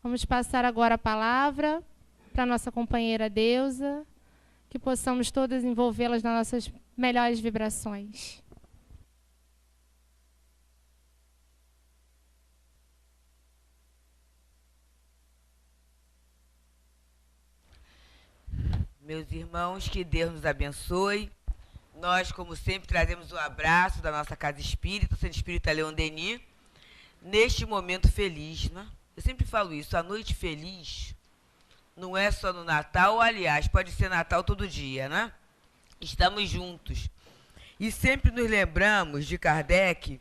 Vamos passar agora a palavra para a nossa companheira Deusa, que possamos todas envolvê-las nas nossas melhores vibrações. Meus irmãos, que Deus nos abençoe. Nós, como sempre, trazemos o abraço da nossa Casa Espírita, o Centro Espírita Leon Denis, neste momento feliz, né? Eu sempre falo isso, a noite feliz não é só no Natal, aliás, pode ser Natal todo dia, né? Estamos juntos. E sempre nos lembramos de Kardec,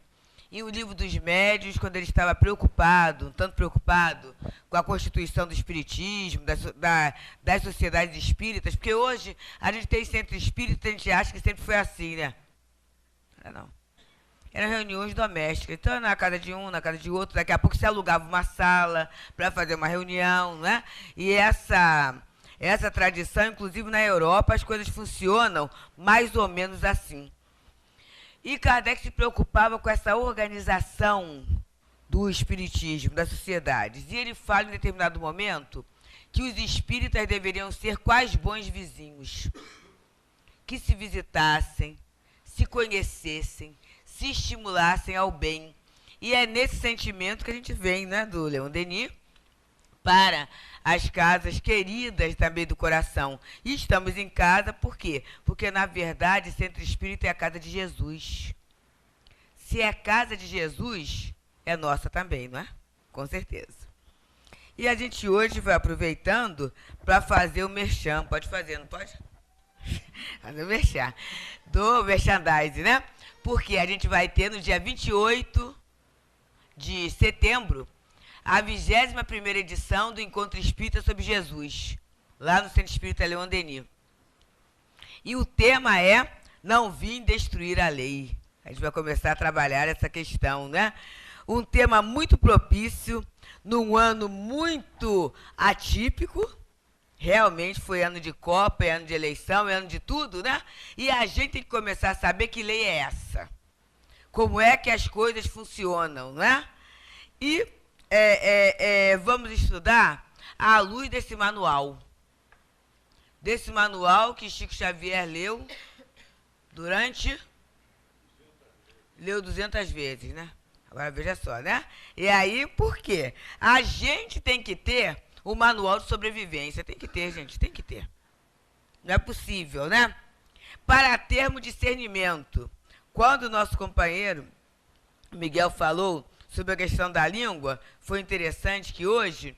em O Livro dos Médiuns, quando ele estava preocupado, um tanto preocupado com a constituição do espiritismo, das sociedades espíritas, porque hoje a gente tem centro espírita, a gente acha que sempre foi assim, né? Não. Eram reuniões domésticas, então na casa de um, na casa de outro, daqui a pouco se alugava uma sala para fazer uma reunião, né? E essa tradição, inclusive na Europa, as coisas funcionam mais ou menos assim. E Kardec se preocupava com essa organização do espiritismo, das sociedades. E ele fala em determinado momento que os espíritas deveriam ser quais bons vizinhos, que se visitassem, se conhecessem, se estimulassem ao bem. E é nesse sentimento que a gente vem, né, do Leon Denis, para as casas queridas também do coração. E estamos em casa, por quê? Porque, na verdade, Centro Espírita é a casa de Jesus. Se é a casa de Jesus, é nossa também, não é? Com certeza. E a gente hoje vai aproveitando para fazer o merchan. Pode fazer, não pode? Fazer o merchan. Do merchandising, né? Porque a gente vai ter no dia 28 de setembro a 21ª edição do Encontro Espírita sobre Jesus, lá no Centro Espírita Leon Denis. E o tema é Não Vim Destruir a Lei. A gente vai começar a trabalhar essa questão, né? Um tema muito propício, num ano muito atípico. Realmente foi ano de Copa, é ano de eleição, é ano de tudo, né? E a gente tem que começar a saber que lei é essa. Como é que as coisas funcionam, né? E vamos estudar à luz desse manual. Desse manual que Chico Xavier leu leu 200 vezes, né? Agora veja só, né? E aí, por quê? A gente tem que ter o manual de sobrevivência. Tem que ter, gente, tem que ter. Não é possível, né? Para termos discernimento. Quando o nosso companheiro Miguel falou sobre a questão da língua, foi interessante que hoje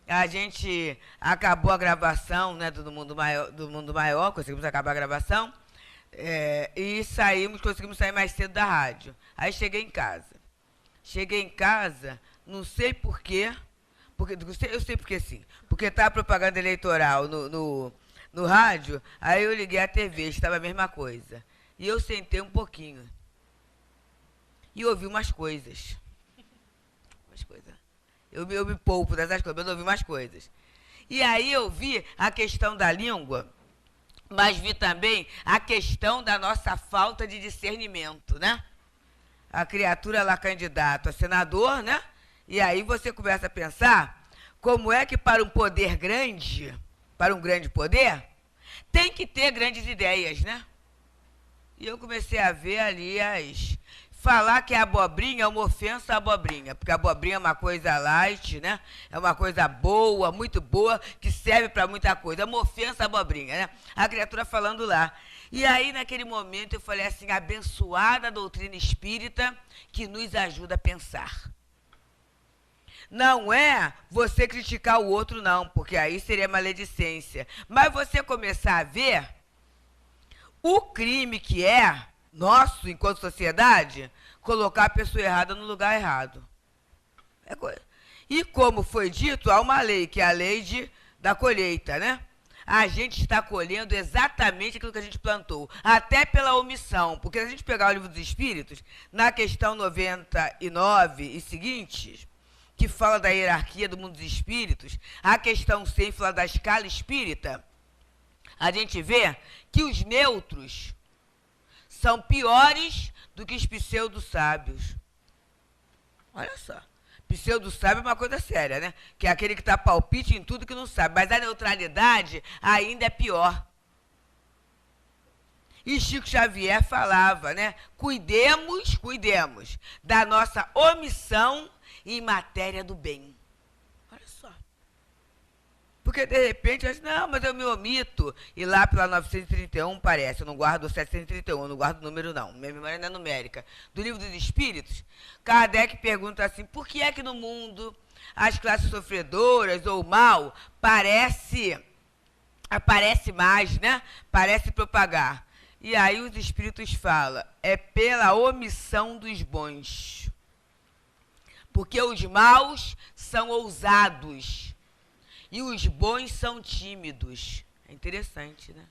a gente acabou a gravação, né, do Mundo Maior, conseguimos acabar a gravação, e conseguimos sair mais cedo da rádio. Aí cheguei em casa, não sei porquê, eu sei porque sim, porque estava propaganda eleitoral no rádio, aí eu liguei a TV, estava a mesma coisa. E eu sentei um pouquinho e ouvi umas coisas. Eu me poupo dessas coisas, mas eu ouvi umas coisas. E aí eu vi a questão da língua, mas vi também a questão da nossa falta de discernimento, né? A criatura lá candidato a senador, né? E aí você começa a pensar como é que para um poder grande, para um grande poder, tem que ter grandes ideias, né? E eu comecei a ver ali falar que a abobrinha é uma ofensa à abobrinha, porque a abobrinha é uma coisa light, né? É uma coisa boa, muito boa, que serve para muita coisa. É uma ofensa à abobrinha, né? A criatura falando lá. E aí, naquele momento, eu falei assim, abençoada a doutrina espírita que nos ajuda a pensar. Não é você criticar o outro, não, porque aí seria maledicência. Mas você começar a ver o crime que é nosso, enquanto sociedade, colocar a pessoa errada no lugar errado. E como foi dito, há uma lei, que é a lei da colheita, né? A gente está colhendo exatamente aquilo que a gente plantou, até pela omissão. Porque se a gente pegar o Livro dos Espíritos, na questão 99 e seguintes, que fala da hierarquia do mundo dos espíritos, a questão 100 fala da escala espírita, a gente vê que os neutros são piores do que os pseudo-sábios. Olha só. Pseudo-sábio é uma coisa séria, né? Que é aquele que dá palpite em tudo que não sabe. Mas a neutralidade ainda é pior. E Chico Xavier falava, né? Cuidemos da nossa omissão em matéria do bem. Olha só. Porque, de repente, eu disse, não, mas eu me omito. E lá pela 931, parece, eu não guardo o 731, eu não guardo o número, não. Minha memória não é numérica. Do Livro dos Espíritos, Kardec pergunta assim, por que é que no mundo as classes sofredoras ou o mal aparece mais, né? Parece propagar. E aí os Espíritos falam, é pela omissão dos bons. Porque os maus são ousados. E os bons são tímidos. É interessante, né?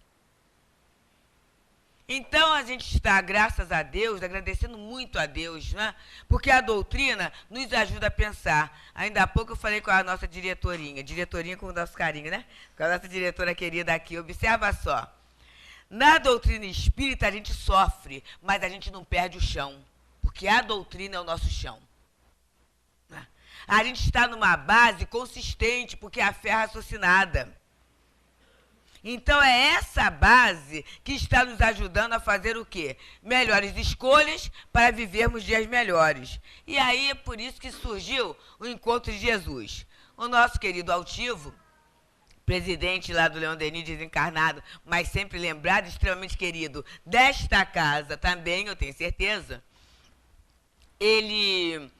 Então, a gente está, graças a Deus, agradecendo muito a Deus, né? Porque a doutrina nos ajuda a pensar. Ainda há pouco eu falei com a nossa diretorinha com o nosso carinho, né? Com a nossa diretora querida aqui. Observa só. Na doutrina espírita, a gente sofre, mas a gente não perde o chão. Porque a doutrina é o nosso chão. A gente está numa base consistente, porque a fé é raciocinada. Então, é essa base que está nos ajudando a fazer o quê? Melhores escolhas para vivermos dias melhores. E aí, é por isso que surgiu o Encontro de Jesus. O nosso querido altivo, presidente lá do Leon Denis, desencarnado, mas sempre lembrado, extremamente querido, desta casa também, eu tenho certeza, ele...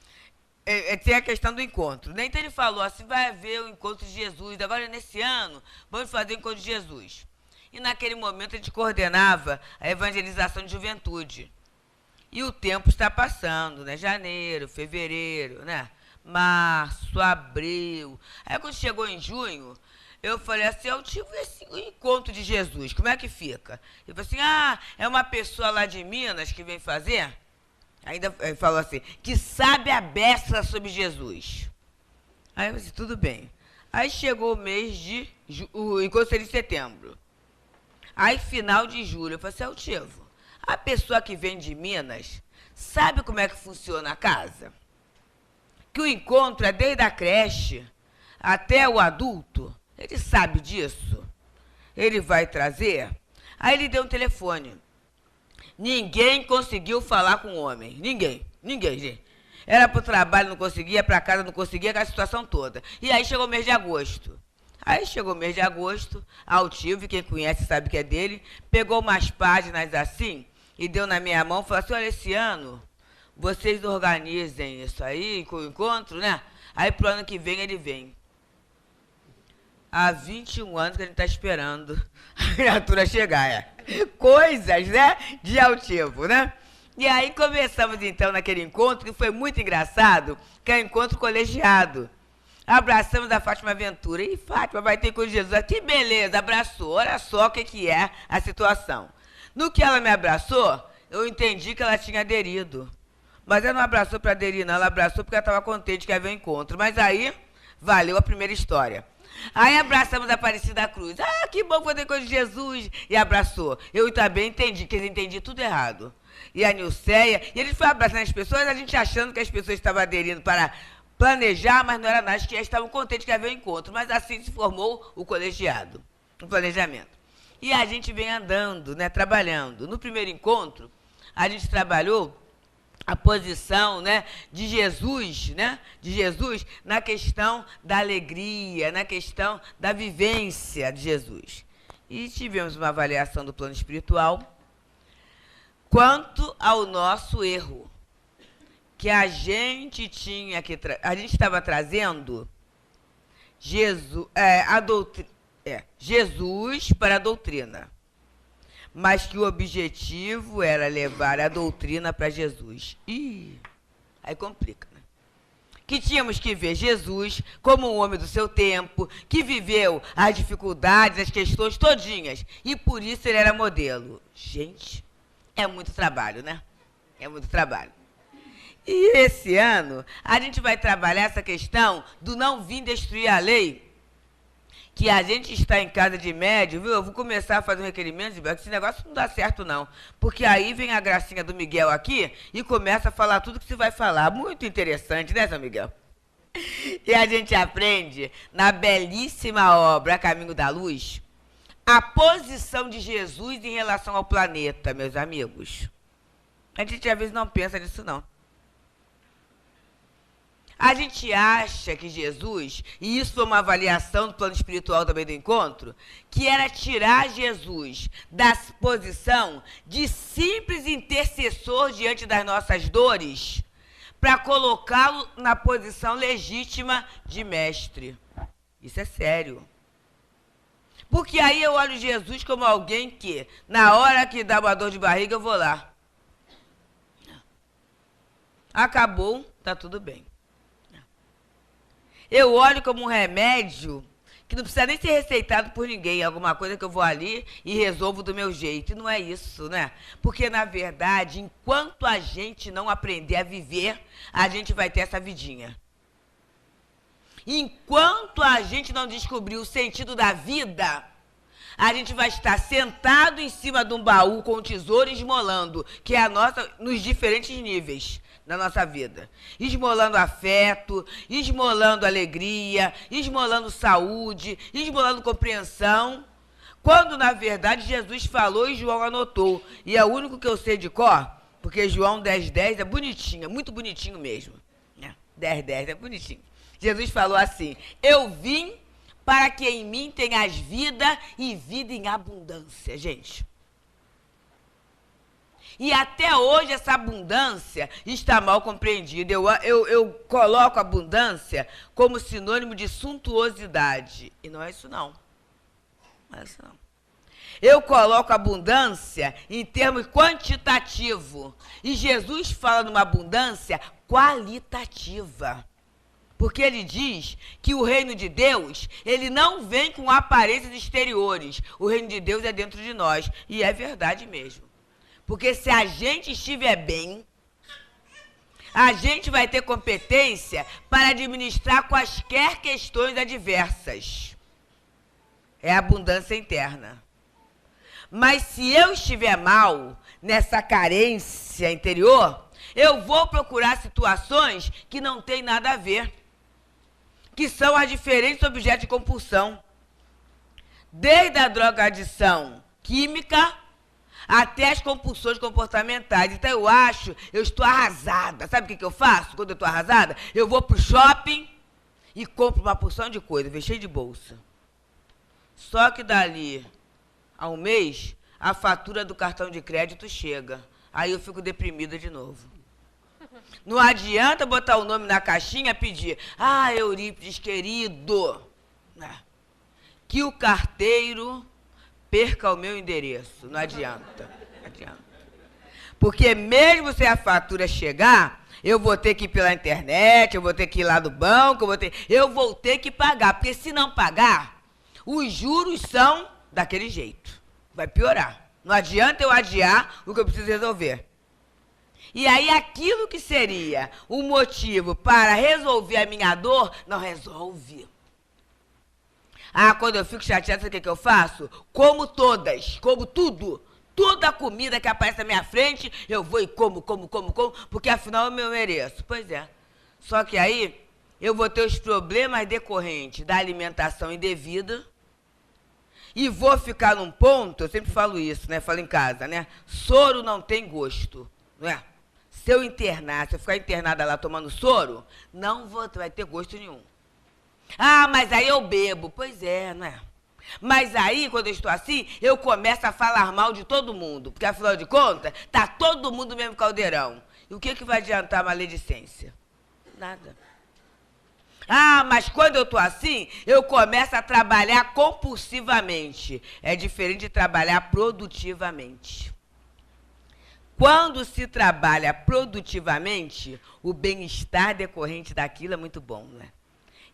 tem a questão do encontro, né? Então ele falou assim, vai haver o encontro de Jesus, agora nesse ano vamos fazer o encontro de Jesus. E naquele momento a gente coordenava a evangelização de juventude. E o tempo está passando, né? Janeiro, fevereiro, né? Março, abril. Aí quando chegou em junho, eu falei assim, eu tive o encontro de Jesus, como é que fica? Ele falou assim, é uma pessoa lá de Minas que vem fazer... Ainda falou assim, que sabe a beça sobre Jesus. Aí eu disse, tudo bem. Aí chegou o mês o encontro seria de setembro. Aí final de julho, eu falei assim, altivo, a pessoa que vem de Minas sabe como é que funciona a casa? Que o encontro é desde a creche até o adulto. Ele sabe disso? Ele vai trazer? Aí ele deu um telefone. Ninguém conseguiu falar com o homem. Ninguém, gente. Era para o trabalho, não conseguia, para casa, não conseguia, aquela situação toda. E aí chegou o mês de agosto. Altivo, quem conhece sabe que é dele, pegou umas páginas assim e deu na minha mão e falou assim, olha, esse ano vocês organizem isso aí, com o encontro, né? Aí pro ano que vem ele vem. Há 21 anos que a gente está esperando a criatura chegar, Coisas, né, de altivo, né? E aí começamos, então, naquele encontro, que foi muito engraçado, que é o encontro colegiado. Abraçamos a Fátima Ventura. E Fátima vai ter com Jesus. Que beleza, abraçou. Olha só o que é a situação. No que ela me abraçou, eu entendi que ela tinha aderido. Mas ela não abraçou para aderir, não. Ela abraçou porque ela estava contente que havia um encontro. Mas aí, valeu a primeira história. Aí abraçamos a Aparecida Cruz. Que bom poder com Jesus. E abraçou. Eu também entendi, que eles entendiam tudo errado. E a Nilceia, e eles foram abraçando as pessoas, a gente achando que as pessoas estavam aderindo para planejar, mas não era nada, que eles estavam contentes que havia um encontro. Mas assim se formou o colegiado, o planejamento. E a gente vem andando, né, trabalhando. No primeiro encontro, a gente trabalhou a posição, né, de Jesus na questão da alegria, na questão da vivência de Jesus. E tivemos uma avaliação do plano espiritual quanto ao nosso erro, que a gente tinha que a gente estava trazendo Jesus para a doutrina, mas que o objetivo era levar a doutrina para Jesus. Aí complica, né? Que tínhamos que ver Jesus como um homem do seu tempo, que viveu as dificuldades, as questões todinhas, e por isso ele era modelo. Gente, é muito trabalho, né? É muito trabalho. E esse ano, a gente vai trabalhar essa questão do não vir destruir a lei, que a gente está em casa de médio, viu? Eu vou começar a fazer um requerimento, que esse negócio não dá certo, não. Porque aí vem a gracinha do Miguel aqui e começa a falar tudo que você vai falar. Muito interessante, né, São Miguel? E a gente aprende, na belíssima obra A Caminho da Luz, a posição de Jesus em relação ao planeta, meus amigos. A gente às vezes não pensa nisso, não. A gente acha que Jesus, e isso foi uma avaliação do plano espiritual também do encontro, que era tirar Jesus da posição de simples intercessor diante das nossas dores, para colocá-lo na posição legítima de mestre. Isso é sério. Porque aí eu olho Jesus como alguém que, na hora que dá uma dor de barriga, eu vou lá. Acabou, tá tudo bem. Eu olho como um remédio que não precisa nem ser receitado por ninguém, alguma coisa que eu vou ali e resolvo do meu jeito. E não é isso, né? Porque, na verdade, enquanto a gente não aprender a viver, a gente vai ter essa vidinha. Enquanto a gente não descobrir o sentido da vida, a gente vai estar sentado em cima de um baú com um tesouro esmolando, que é a nossa, nos diferentes níveis da nossa vida. Esmolando afeto, esmolando alegria, esmolando saúde, esmolando compreensão. Quando, na verdade, Jesus falou e João anotou. E é o único que eu sei de cor, porque João 10:10 é bonitinho, é muito bonitinho mesmo. 10:10 é bonitinho. Jesus falou assim: eu vim para que em mim tenhas vida e vida em abundância, gente. E até hoje essa abundância está mal compreendida. Eu coloco abundância como sinônimo de suntuosidade. E não é isso não. Não é isso não. Eu coloco abundância em termos quantitativo. E Jesus fala numa abundância qualitativa. Porque ele diz que o reino de Deus, ele não vem com aparências exteriores. O reino de Deus é dentro de nós. E é verdade mesmo. Porque se a gente estiver bem, a gente vai ter competência para administrar quaisquer questões adversas. É a abundância interna. Mas se eu estiver mal, nessa carência interior, eu vou procurar situações que não têm nada a ver, que são as diferentes objetos de compulsão. Desde a drogadição química até as compulsões comportamentais. Então eu estou arrasada. Sabe o que eu faço quando eu estou arrasada? Eu vou para o shopping e compro uma porção de coisa, vem cheio de bolsa. Só que dali a um mês, a fatura do cartão de crédito chega. Aí eu fico deprimida de novo. Não adianta botar o nome na caixinha e pedir: ah, Eurípides querido, que o carteiro perca o meu endereço. Não adianta. Não adianta. Porque mesmo se a fatura chegar, eu vou ter que ir pela internet, eu vou ter que ir lá do banco, eu vou ter que pagar. Porque se não pagar, os juros são daquele jeito. Vai piorar. Não adianta eu adiar o que eu preciso resolver. E aí aquilo que seria um motivo para resolver a minha dor, não resolve. Ah, quando eu fico chateada, sabe o que eu faço? Como todas, como tudo. Toda a comida que aparece na minha frente, eu vou e como, porque afinal eu mereço. Pois é. Só que aí eu vou ter os problemas decorrentes da alimentação indevida e vou ficar num ponto, eu sempre falo isso, né? Falo em casa, né? Soro não tem gosto, não é? Se eu ficar internada lá tomando soro, não vai ter gosto nenhum. Ah, mas aí eu bebo. Pois é, não é? Mas aí, quando eu estou assim, eu começo a falar mal de todo mundo. Porque, afinal de contas, tá todo mundo no mesmo caldeirão. E o que vai adiantar a maledicência? Nada. Ah, mas quando eu estou assim, eu começo a trabalhar compulsivamente. É diferente de trabalhar produtivamente. Quando se trabalha produtivamente, o bem-estar decorrente daquilo é muito bom, não é?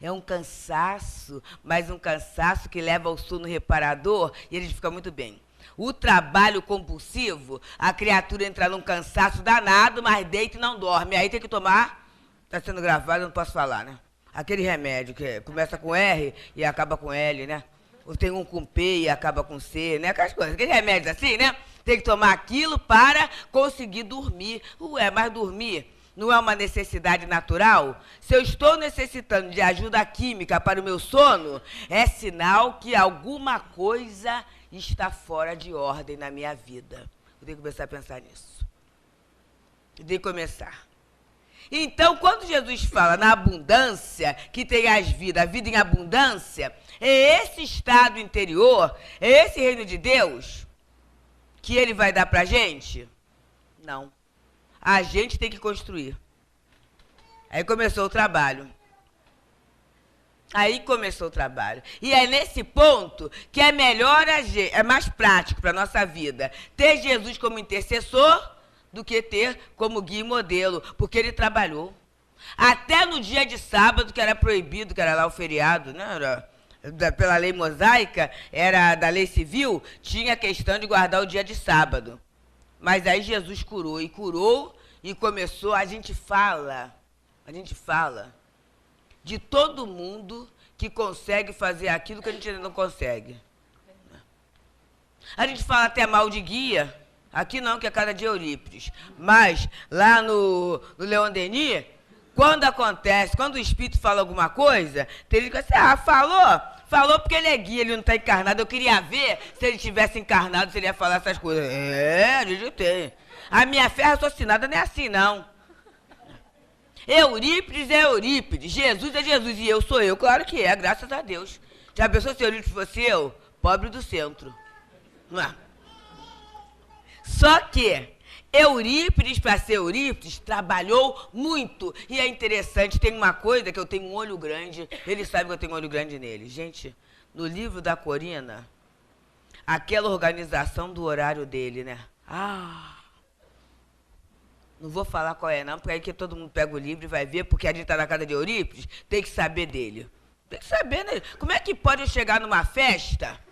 É um cansaço, mas um cansaço que leva ao sono reparador e ele fica muito bem. O trabalho compulsivo, a criatura entra num cansaço danado, mas deita e não dorme. Aí tem que tomar, está sendo gravado, eu não posso falar, né? Aquele remédio que começa com R e acaba com L, né? Ou tem um com P e acaba com C, né? Aquelas coisas, aqueles remédios assim, né? Tem que tomar aquilo para conseguir dormir. Ué, mas dormir não é uma necessidade natural? Se eu estou necessitando de ajuda química para o meu sono, é sinal que alguma coisa está fora de ordem na minha vida. Eu tenho que começar a pensar nisso. Eu tenho que começar. Então, quando Jesus fala na abundância, que tem a vida em abundância, é esse estado interior, é esse reino de Deus que ele vai dar para a gente? Não. A gente tem que construir. Aí começou o trabalho. E é nesse ponto que é melhor, é mais prático para a nossa vida ter Jesus como intercessor do que ter como guia e modelo, porque ele trabalhou. Até no dia de sábado, que era proibido, que era lá o feriado, né? Pela lei mosaica, era da lei civil, tinha a questão de guardar o dia de sábado. Mas aí Jesus curou e começou, a gente fala de todo mundo que consegue fazer aquilo que a gente ainda não consegue. A gente fala até mal de guia. Aqui não, que é cada dia Eurípides. Mas lá no Leon Denis, quando acontece, quando o Espírito fala alguma coisa, tem gente que diz assim, falou porque ele é guia, ele não está encarnado. Eu queria ver se ele tivesse encarnado, se ele ia falar essas coisas. A gente tem. A minha fé raciocinada não é assim, não. Eurípides é Eurípides, Jesus é Jesus e eu sou eu. Claro que é, graças a Deus. Já pensou se Eurípides fosse eu? Pobre do centro. Não é? Só que Eurípides, para ser Eurípides, trabalhou muito. E é interessante, tem uma coisa que eu tenho um olho grande, ele sabe que eu tenho um olho grande nele. Gente, no livro da Corina, aquela organização do horário dele, né? Não vou falar qual é não, porque aí que todo mundo pega o livro e vai ver, porque a gente está na casa de Eurípides, tem que saber dele. Tem que saber, né? Como é que pode eu chegar numa festa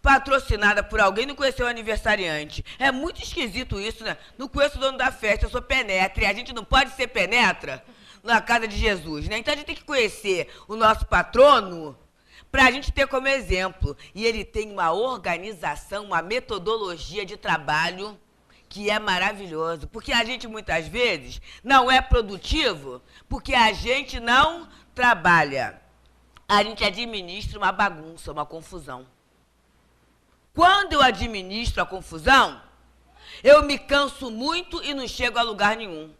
patrocinada por alguém e não conhecer o aniversariante? É muito esquisito isso, né? Não conheço o dono da festa, eu sou penetra. E a gente não pode ser penetra na casa de Jesus, né? Então a gente tem que conhecer o nosso patrono para a gente ter como exemplo. E ele tem uma organização, uma metodologia de trabalho que é maravilhoso. Porque a gente, muitas vezes, não é produtivo porque a gente não trabalha. A gente administra uma bagunça, uma confusão. Quando eu administro a confusão, eu me canso muito e não chego a lugar nenhum.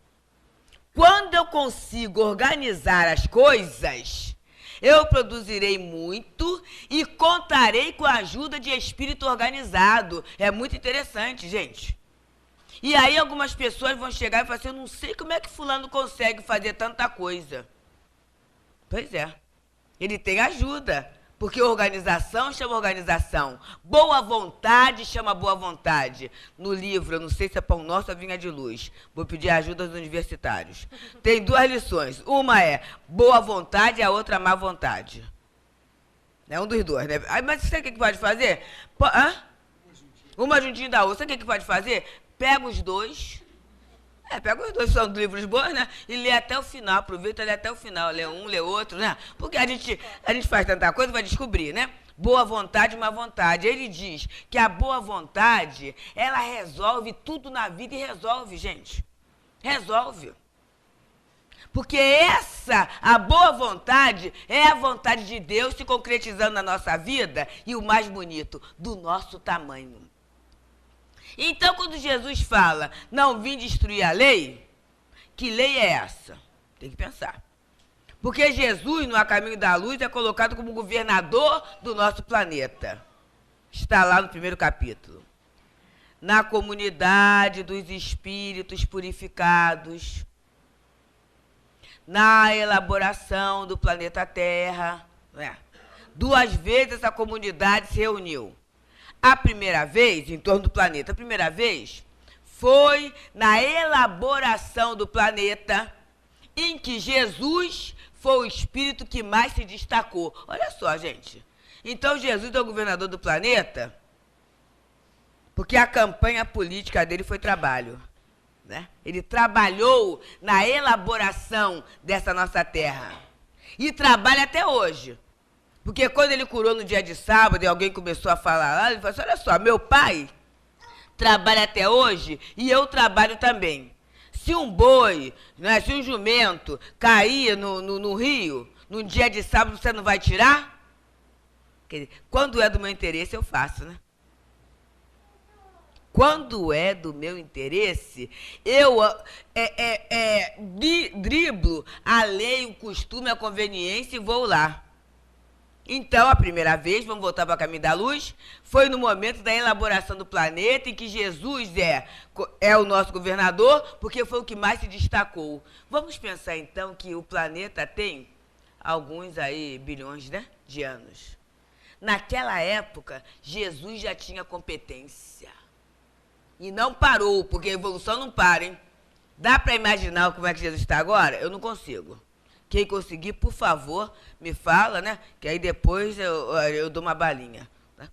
Quando eu consigo organizar as coisas, eu produzirei muito e contarei com a ajuda de espírito organizado. É muito interessante, gente. E aí algumas pessoas vão chegar e falar assim, eu não sei como é que fulano consegue fazer tanta coisa. Pois é, ele tem ajuda. Porque organização chama organização. Boa vontade chama boa vontade. No livro, eu não sei se é Pão Nosso ou Vinha de Luz. Vou pedir ajuda dos universitários. Tem duas lições. Uma é boa vontade e a outra má vontade. É um dos dois, né? Mas você sabe o que pode fazer? Uma juntinho da outra. Sabe o que pode fazer? Pega os dois. Pega os dois, são livros bons, né? E lê até o final, aproveita e lê até o final. Lê um, lê outro, né? Porque a gente faz tanta coisa, vai descobrir, né? Boa vontade e má vontade. Ele diz que a boa vontade, ela resolve tudo na vida e resolve, gente. Resolve. Porque a boa vontade, é a vontade de Deus se concretizando na nossa vida e o mais bonito, do nosso tamanho. Então, quando Jesus fala, não vim destruir a lei, que lei é essa? Tem que pensar. Porque Jesus, no A Caminho da Luz, é colocado como governador do nosso planeta. Está lá no primeiro capítulo. Na comunidade dos espíritos purificados, na elaboração do planeta Terra. Né? 2 vezes essa comunidade se reuniu. A primeira vez, em torno do planeta, a primeira vez foi na elaboração do planeta, em que Jesus foi o espírito que mais se destacou. Olha só, gente. Então, Jesus é o governador do planeta, porque a campanha política dele foi trabalho. Né? Ele trabalhou na elaboração dessa nossa terra. E trabalha até hoje. Porque quando ele curou no dia de sábado e alguém começou a falar lá, ele falou assim, olha só, meu pai trabalha até hoje e eu trabalho também. Se um boi, né, se um jumento cair no rio, num dia de sábado, você não vai tirar? Quer dizer, quando é do meu interesse, eu faço, né? Quando é do meu interesse, eu driblo a lei, o costume, a conveniência e vou lá. Então, a primeira vez, vamos voltar para o caminho da luz, foi no momento da elaboração do planeta, em que Jesus é o nosso governador, porque foi o que mais se destacou. Vamos pensar, então, que o planeta tem alguns aí bilhões, né, de anos. Naquela época, Jesus já tinha competência. E não parou, porque a evolução não para, hein? Dá para imaginar como é que Jesus está agora? Eu não consigo. Quem conseguir, por favor, me fala, né? Que aí depois eu dou uma balinha. Tá?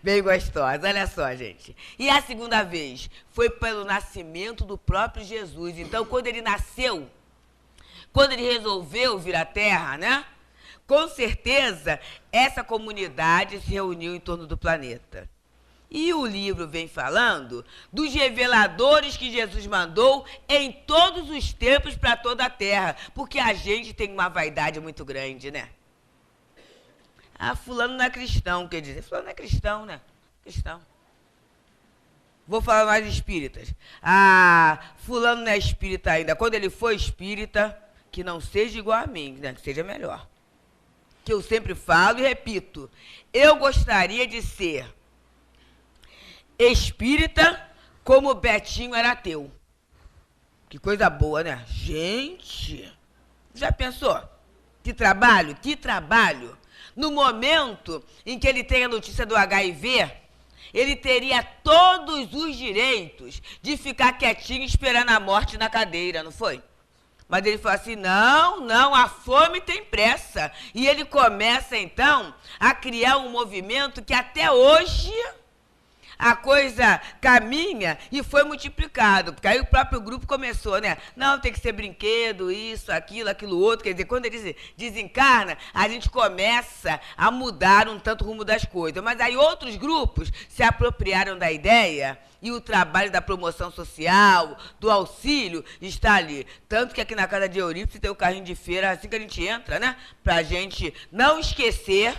Bem gostosa, olha só, gente. E a segunda vez foi pelo nascimento do próprio Jesus. Então, quando ele nasceu, quando ele resolveu vir à Terra, né? Com certeza, essa comunidade se reuniu em torno do planeta. E o livro vem falando dos reveladores que Jesus mandou em todos os tempos para toda a terra. Porque a gente tem uma vaidade muito grande, né? Ah, fulano não é cristão, quer dizer. Fulano não é cristão, né? Cristão. Vou falar mais espíritas. Ah, fulano não é espírita ainda. Quando ele for espírita, que não seja igual a mim, né? Que seja melhor. Que eu sempre falo e repito. Eu gostaria de ser espírita como o Betinho era ateu. Que coisa boa, né? Gente, já pensou? Que trabalho, que trabalho. No momento em que ele tem a notícia do HIV, ele teria todos os direitos de ficar quietinho esperando a morte na cadeira, não foi? Mas ele falou assim, não, a fome tem pressa. E ele começa, então, a criar um movimento que até hoje a coisa caminha e foi multiplicado, porque aí o próprio grupo começou, né? Não, tem que ser brinquedo, isso, aquilo outro. Quer dizer, quando ele desencarna, a gente começa a mudar um tanto o rumo das coisas. Mas aí outros grupos se apropriaram da ideia e o trabalho da promoção social, do auxílio, está ali. Tanto que aqui na casa de Eurípides tem o carrinho de feira, assim que a gente entra, né? Pra gente não esquecer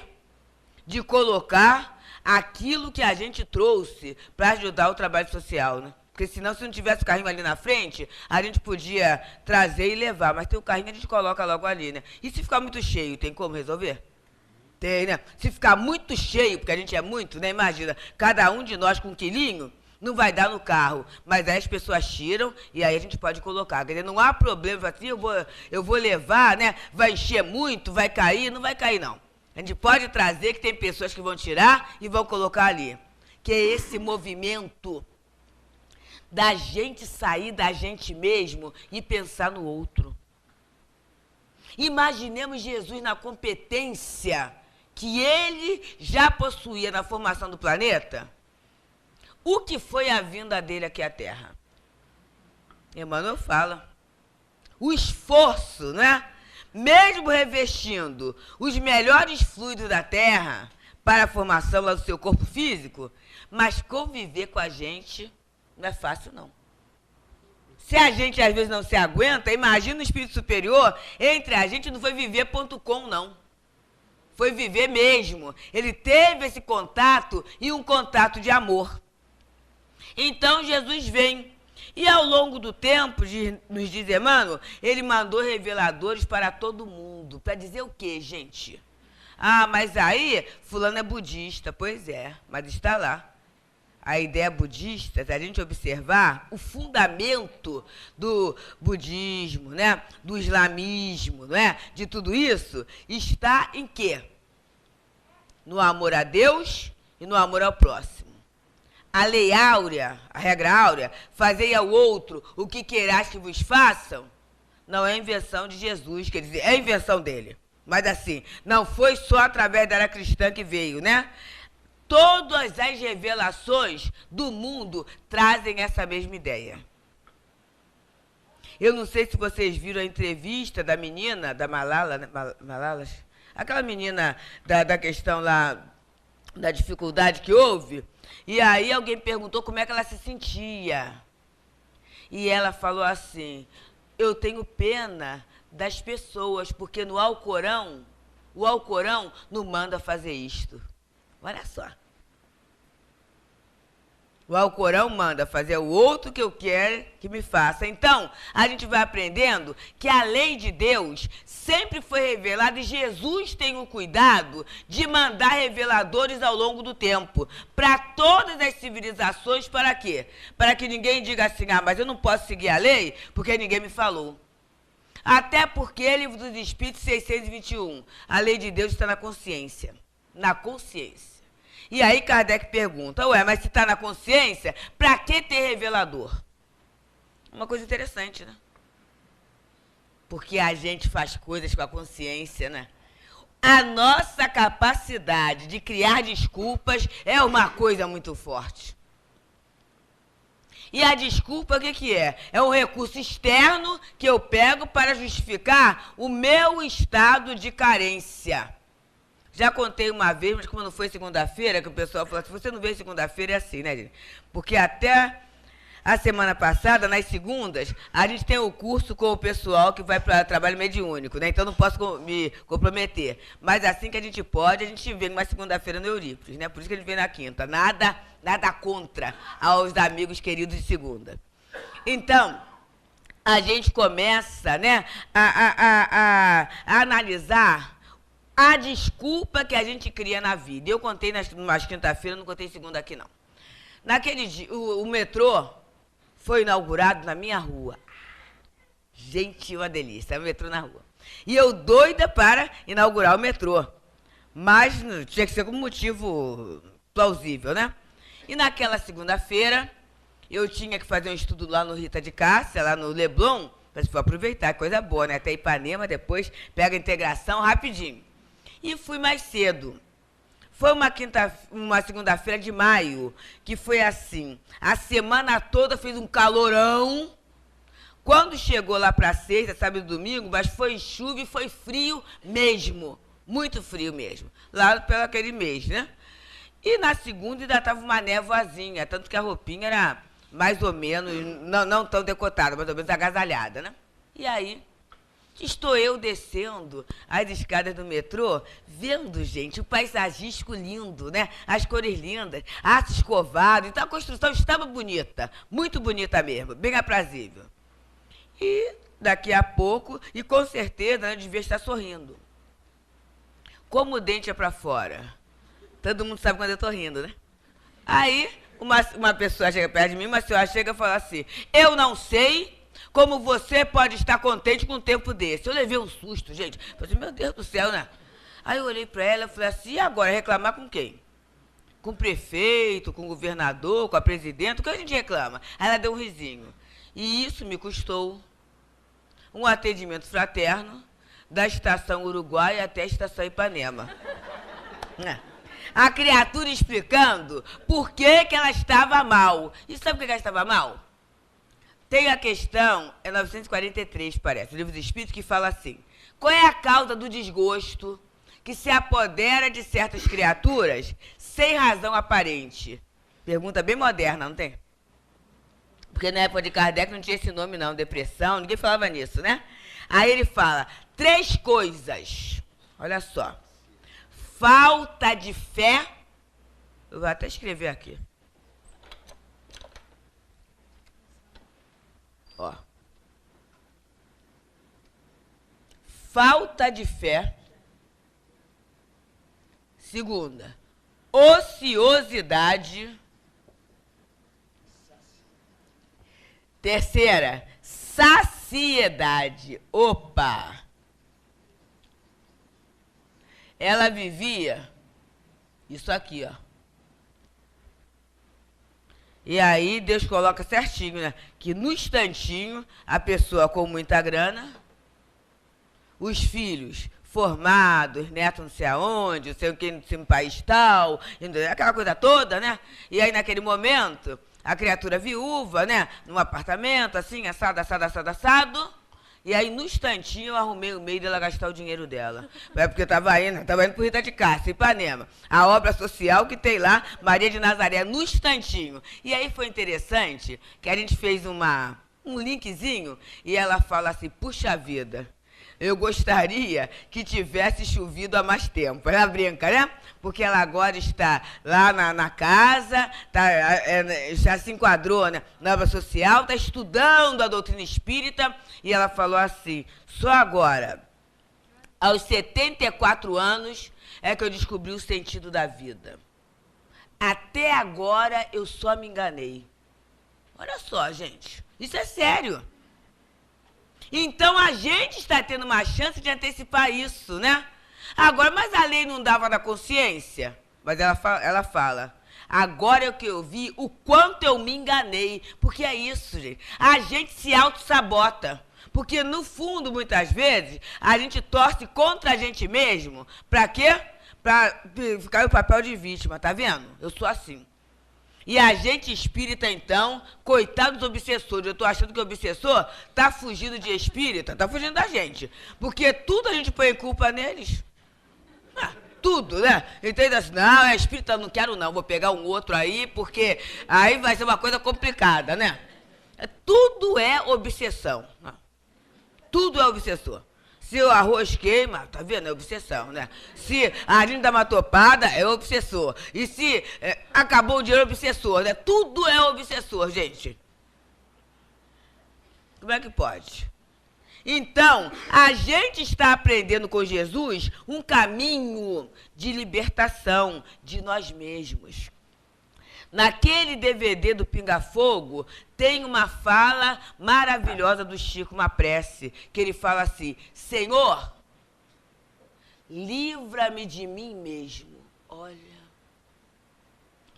de colocar aquilo que a gente trouxe para ajudar o trabalho social, né? Porque senão, se não tivesse o carrinho ali na frente, a gente podia trazer e levar. Mas tem o carrinho, a gente coloca logo ali, né? E se ficar muito cheio, tem como resolver? Tem, né? Se ficar muito cheio, porque a gente é muito, né? Imagina, cada um de nós com um quilinho, não vai dar no carro. Mas aí as pessoas tiram e aí a gente pode colocar. Quer dizer, não há problema assim, eu vou levar, né? Vai encher muito, vai cair, não vai cair, não. A gente pode trazer que tem pessoas que vão tirar e vão colocar ali. Que é esse movimento da gente sair da gente mesmo e pensar no outro. Imaginemos Jesus na competência que ele já possuía na formação do planeta. O que foi a vinda dele aqui à Terra? Emmanuel fala. O esforço, né? Mesmo revestindo os melhores fluidos da Terra para a formação lá do seu corpo físico, mas conviver com a gente não é fácil, não. Se a gente às vezes não se aguenta, imagina o espírito superior, entre a gente não foi viver.com, não. Foi viver mesmo. Ele teve esse contato e um contato de amor. Então Jesus vem. E ao longo do tempo, nos diz Emmanuel, ele mandou reveladores para todo mundo. Para dizer o quê, gente? Ah, mas aí fulano é budista. Pois é, mas está lá. A ideia budista, se a gente observar, o fundamento do budismo, né? Do islamismo, né? De tudo isso, está em quê? No amor a Deus e no amor ao próximo. A lei áurea, a regra áurea, fazei ao outro o que queirás que vos façam, não é invenção de Jesus, quer dizer, é invenção dele. Mas assim, não foi só através da era cristã que veio, né? Todas as revelações do mundo trazem essa mesma ideia. Eu não sei se vocês viram a entrevista da menina, da Malala, né? Malala, aquela menina da questão lá, da dificuldade que houve. E aí alguém perguntou como é que ela se sentia. E ela falou assim, eu tenho pena das pessoas, porque no Alcorão, o Alcorão não manda fazer isto. Olha só. O Alcorão manda fazer o outro que eu quero que me faça. Então, a gente vai aprendendo que a lei de Deus sempre foi revelada e Jesus tem o cuidado de mandar reveladores ao longo do tempo. Para todas as civilizações, para quê? Para que ninguém diga assim, ah, mas eu não posso seguir a lei porque ninguém me falou. Até porque, Livro dos Espíritos 621, a lei de Deus está na consciência. Na consciência. E aí Kardec pergunta, ué, mas se está na consciência, para que ter revelador? Uma coisa interessante, né? Porque a gente faz coisas com a consciência, né? A nossa capacidade de criar desculpas é uma coisa muito forte. E a desculpa, o que é? É um recurso externo que eu pego para justificar o meu estado de carência. Já contei uma vez, mas como não foi segunda-feira, que o pessoal falou assim, você não veio segunda-feira, é assim, né, gente? Porque até a semana passada, nas segundas, a gente tem o curso com o pessoal que vai para trabalho mediúnico, né? Então não posso me comprometer. Mas assim que a gente pode, a gente vem numa segunda-feira no Eurípides, né? Por isso que a gente vem na quinta. Nada contra aos amigos queridos de segunda. Então, a gente começa, né, a analisar a desculpa que a gente cria na vida. Eu contei nas quinta-feira, não contei segunda aqui, não. Naquele dia, o metrô foi inaugurado na minha rua. Gente, uma delícia, o metrô na rua. E eu doida para inaugurar o metrô. Mas tinha que ser com motivo plausível, né? E naquela segunda-feira, eu tinha que fazer um estudo lá no Rita de Cássia, lá no Leblon, para se for aproveitar, coisa boa, né? Até Ipanema, depois pega a integração rapidinho. E fui mais cedo. Foi uma segunda-feira de maio, que foi assim. A semana toda fez um calorão. Quando chegou lá para sexta, sábado e domingo, mas foi chuva e foi frio mesmo. Muito frio mesmo. Lá pelo aquele mês, né? E na segunda ainda estava uma névoazinha, tanto que a roupinha era mais ou menos, não tão decotada, mais ou menos agasalhada, né? E aí, estou eu descendo as escadas do metrô, vendo, gente, o paisagístico lindo, né? As cores lindas, aço escovado. Então a construção estava bonita, muito bonita mesmo, bem aprazível. E daqui a pouco, e com certeza, eu devia estar sorrindo. Como o dente é para fora. Todo mundo sabe quando eu estou rindo, né? Aí, uma pessoa chega perto de mim, uma senhora chega e fala assim, eu não sei como você pode estar contente com um tempo desse. Eu levei um susto, gente. Falei assim, meu Deus do céu, né? Aí eu olhei para ela e falei assim, e agora, reclamar com quem? Com o prefeito, com o governador, com a presidente? O que a gente reclama? Aí ela deu um risinho. E isso me custou um atendimento fraterno da estação Uruguai até a estação Ipanema. A criatura explicando por que ela estava mal. E sabe por que ela estava mal? Tem a questão, é 943, parece, o Livro dos Espíritos, que fala assim, qual é a causa do desgosto que se apodera de certas criaturas sem razão aparente? Pergunta bem moderna, não tem? Porque na época de Kardec não tinha esse nome não, depressão, ninguém falava nisso, né? Aí ele fala, 3 coisas, olha só, falta de fé, eu vou até escrever aqui. Ó. Falta de fé. Segunda, ociosidade. Terceira, saciedade. Opa! Ela vivia isso aqui, ó. E aí Deus coloca certinho, né? Que no instantinho, a pessoa com muita grana, os filhos formados, neto não sei aonde, não sei o que, não sei um país tal, aquela coisa toda, né? E aí naquele momento, a criatura viúva, né? Num apartamento, assim, assado, assado, assado, assado. E aí, no instantinho, eu arrumei o meio dela gastar o dinheiro dela. É porque eu estava indo para o Rita de Cássia, Ipanema. A obra social que tem lá, Maria de Nazaré, no instantinho. E aí foi interessante que a gente fez uma um linkzinho, e ela fala assim, puxa vida, eu gostaria que tivesse chovido há mais tempo. Ela brinca, né? Porque ela agora está lá na casa, já se enquadrou na obra social, está estudando a doutrina espírita, e ela falou assim, só agora, aos 74 anos, é que eu descobri o sentido da vida. Até agora, eu só me enganei. Olha só, gente, isso é sério. Então, a gente está tendo uma chance de antecipar isso, né? Agora, mas a lei não dava da consciência? Mas ela fala, agora é o que eu vi, o quanto eu me enganei. Porque é isso, gente. A gente se auto-sabota. Porque, no fundo, muitas vezes, a gente torce contra a gente mesmo. Para quê? Para ficar no papel de vítima, tá vendo? Eu sou assim. E a gente espírita, então, coitado dos obsessores. Eu estou achando que o obsessor está fugindo de espírita, está fugindo da gente. Porque tudo a gente põe culpa neles. Tudo, né? Entende assim, não, é espírita, não quero não, vou pegar um outro aí, porque aí vai ser uma coisa complicada, né? Tudo é obsessão. Tudo é obsessor. Se o arroz queima, tá vendo? É obsessão, né? Se a arinha dá uma topada, é obsessor. E se acabou o dinheiro, é obsessor, né? Tudo é obsessor, gente. Como é que pode? Então, a gente está aprendendo com Jesus um caminho de libertação de nós mesmos. Naquele DVD do Pinga Fogo, tem uma fala maravilhosa do Chico, uma prece, que ele fala assim, Senhor, livra-me de mim mesmo. Olha,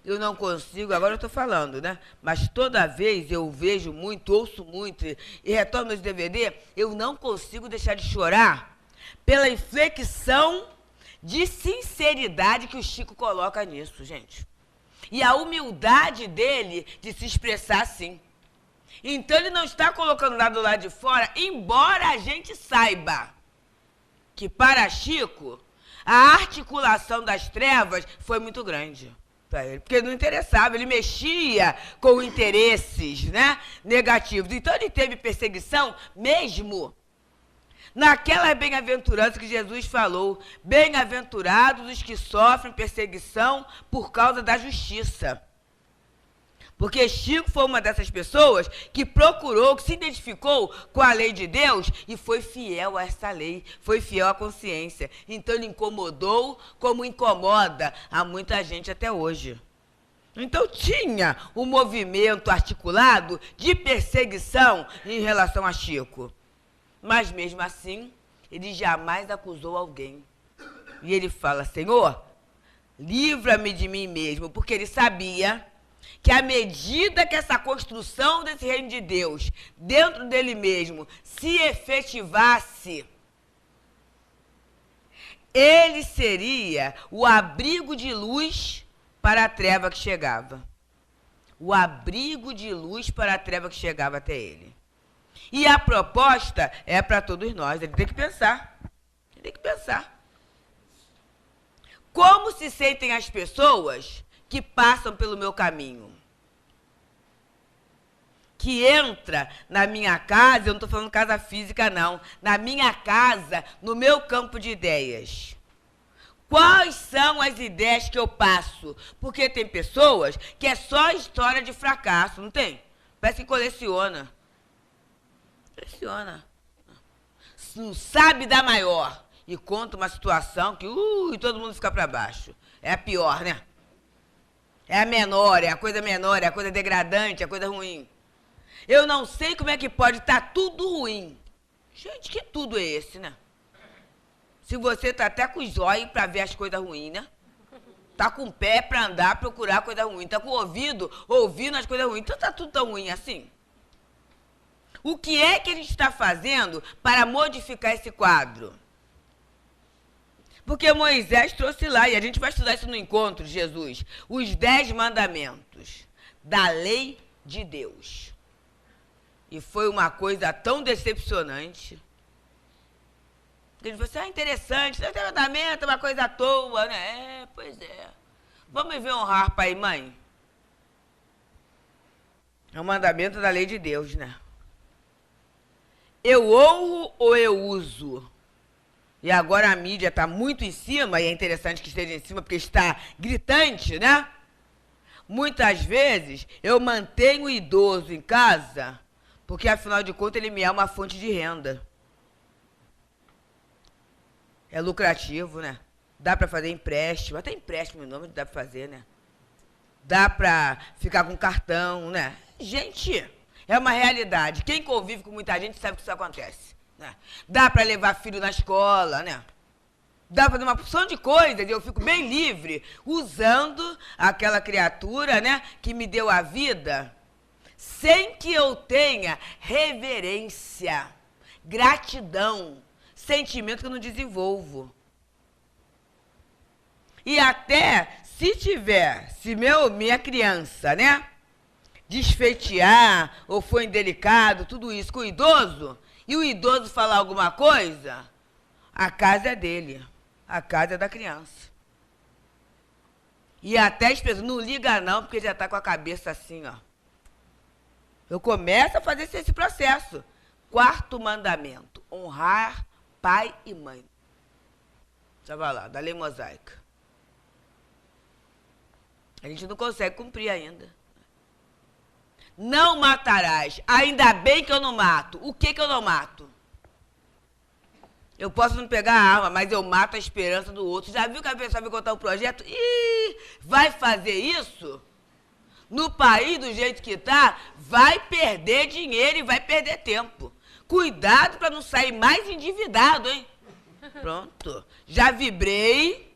eu não consigo, agora eu estou falando, né? Mas toda vez eu vejo muito, ouço muito e retorno esse DVD, eu não consigo deixar de chorar pela inflexão de sinceridade que o Chico coloca nisso, gente. E a humildade dele de se expressar assim. Então, ele não está colocando nada do lado de fora, embora a gente saiba que, para Chico, a articulação das trevas foi muito grande para ele. Porque não interessava, ele mexia com interesses, né, negativos. Então, ele teve perseguição mesmo. Naquela bem-aventurança que Jesus falou, bem-aventurados os que sofrem perseguição por causa da justiça. Porque Chico foi uma dessas pessoas que procurou, que se identificou com a lei de Deus e foi fiel a essa lei, foi fiel à consciência. Então ele incomodou como incomoda a muita gente até hoje. Então tinha um movimento articulado de perseguição em relação a Chico. Mas mesmo assim, ele jamais acusou alguém. E ele fala, Senhor, livra-me de mim mesmo, porque ele sabia que à medida que essa construção desse reino de Deus, dentro dele mesmo, se efetivasse, ele seria o abrigo de luz para a treva que chegava. O abrigo de luz para a treva que chegava até ele. E a proposta é para todos nós. Ele tem que pensar. Ele tem que pensar. Como se sentem as pessoas que passam pelo meu caminho? Que entra na minha casa, eu não estou falando casa física, não. Na minha casa, no meu campo de ideias. Quais são as ideias que eu passo? Porque tem pessoas que é só história de fracasso, não tem? Parece que coleciona. Coleciona. Não sabe dar maior. E conta uma situação que todo mundo fica para baixo. É a pior, né? É a menor, é a coisa menor, é a coisa degradante, é a coisa ruim. Eu não sei como é que pode estar tudo ruim. Gente, que tudo é esse, né? Se você tá até com os olhos para ver as coisas ruins, né? Tá com o pé para andar, procurar coisa ruim. Tá com o ouvido, ouvindo as coisas ruins. Então tá tudo tão ruim assim. O que é que ele está fazendo para modificar esse quadro? Porque Moisés trouxe lá, e a gente vai estudar isso no encontro de Jesus, os 10 mandamentos da lei de Deus. E foi uma coisa tão decepcionante. Ele falou assim, interessante, 10 mandamentos, uma coisa à toa, né? Pois é. Vamos ver honrar pai e mãe? É o mandamento da lei de Deus, né? Eu honro ou eu uso? E agora a mídia está muito em cima, e é interessante que esteja em cima, porque está gritante, né? Muitas vezes eu mantenho o idoso em casa, porque afinal de contas ele me é uma fonte de renda. É lucrativo, né? Dá para fazer empréstimo, até empréstimo em nome dá para fazer, né? Dá para ficar com cartão, né? Gente, é uma realidade. Quem convive com muita gente sabe que isso acontece, né? Dá para levar filho na escola, né? Dá para fazer uma porção de coisas e eu fico bem livre usando aquela criatura, né, que me deu a vida, sem que eu tenha reverência, gratidão, sentimento que eu não desenvolvo. E até se minha criança, né, desfeitear ou for indelicado, tudo isso com o idoso, e o idoso falar alguma coisa, a casa é dele, a casa é da criança. E até as pessoas, não liga não, porque já está com a cabeça assim, ó. Eu começo a fazer esse processo. 4º mandamento, honrar pai e mãe. Estava lá, da lei mosaica. A gente não consegue cumprir ainda. Não matarás. Ainda bem que eu não mato. O que eu não mato? Eu posso não pegar a arma, mas eu mato a esperança do outro. Já viu que a pessoa vai contar um projeto? Ih, vai fazer isso? No país, do jeito que está, vai perder dinheiro e vai perder tempo. Cuidado para não sair mais endividado, hein? Pronto. Já vibrei.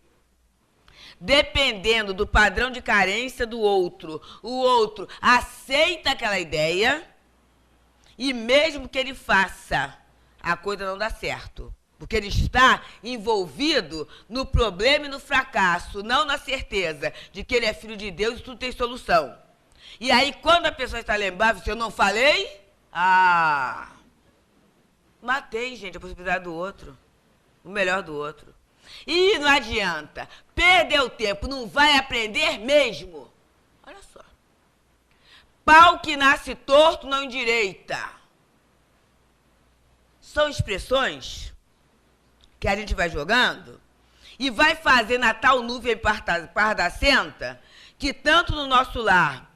Dependendo do padrão de carência do outro, o outro aceita aquela ideia e mesmo que ele faça, a coisa não dá certo. Porque ele está envolvido no problema e no fracasso, não na certeza de que ele é filho de Deus e tudo tem solução. E aí, quando a pessoa está lembrando, se eu não falei, matei, gente, a possibilidade do outro, o melhor do outro. E não adianta, perdeu tempo, não vai aprender mesmo. Olha só. Pau que nasce torto não endireita. São expressões que a gente vai jogando e vai fazendo a tal nuvem pardacenta que tanto no nosso lar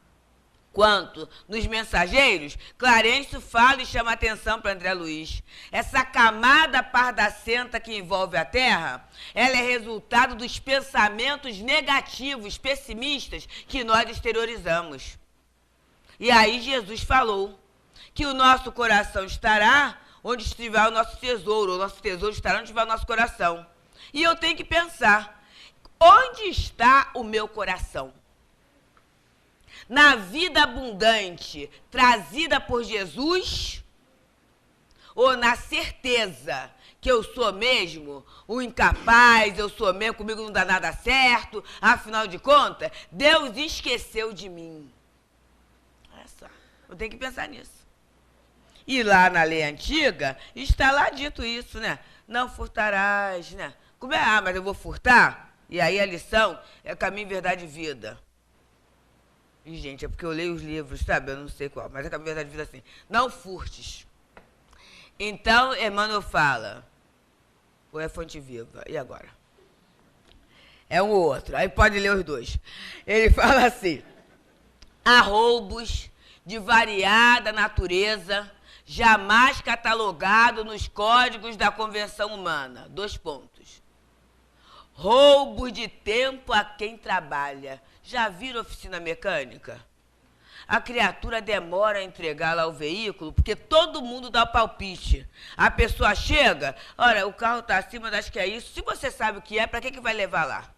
quanto nos mensageiros, Clarencio fala e chama atenção para André Luiz. Essa camada pardacenta que envolve a Terra, ela é resultado dos pensamentos negativos, pessimistas, que nós exteriorizamos. E aí Jesus falou que o nosso coração estará onde estiver o nosso tesouro estará onde estiver o nosso coração. E eu tenho que pensar, onde está o meu coração? Na vida abundante trazida por Jesus ou na certeza que eu sou mesmo o incapaz, eu sou mesmo, comigo não dá nada certo, afinal de contas, Deus esqueceu de mim. Olha só, eu tenho que pensar nisso. E lá na lei antiga, está lá dito isso, né? Não furtarás, né? Como é? Mas eu vou furtar? E aí a lição é caminho, verdade e vida. E, gente, é porque eu leio os livros, sabe? Eu não sei qual, mas é caminho, verdade e vida assim. Não furtes. Então, Emmanuel fala, ou é fonte viva? E agora? É um ou outro. Aí pode ler os dois. Ele fala assim, há roubos de variada natureza, jamais catalogado nos códigos da convenção humana. 2 pontos. Roubo de tempo a quem trabalha. Já viram oficina mecânica? A criatura demora a entregar lá o veículo, porque todo mundo dá o palpite. A pessoa chega, olha, o carro está acima, acho que é isso. Se você sabe o que é, para que vai levar lá?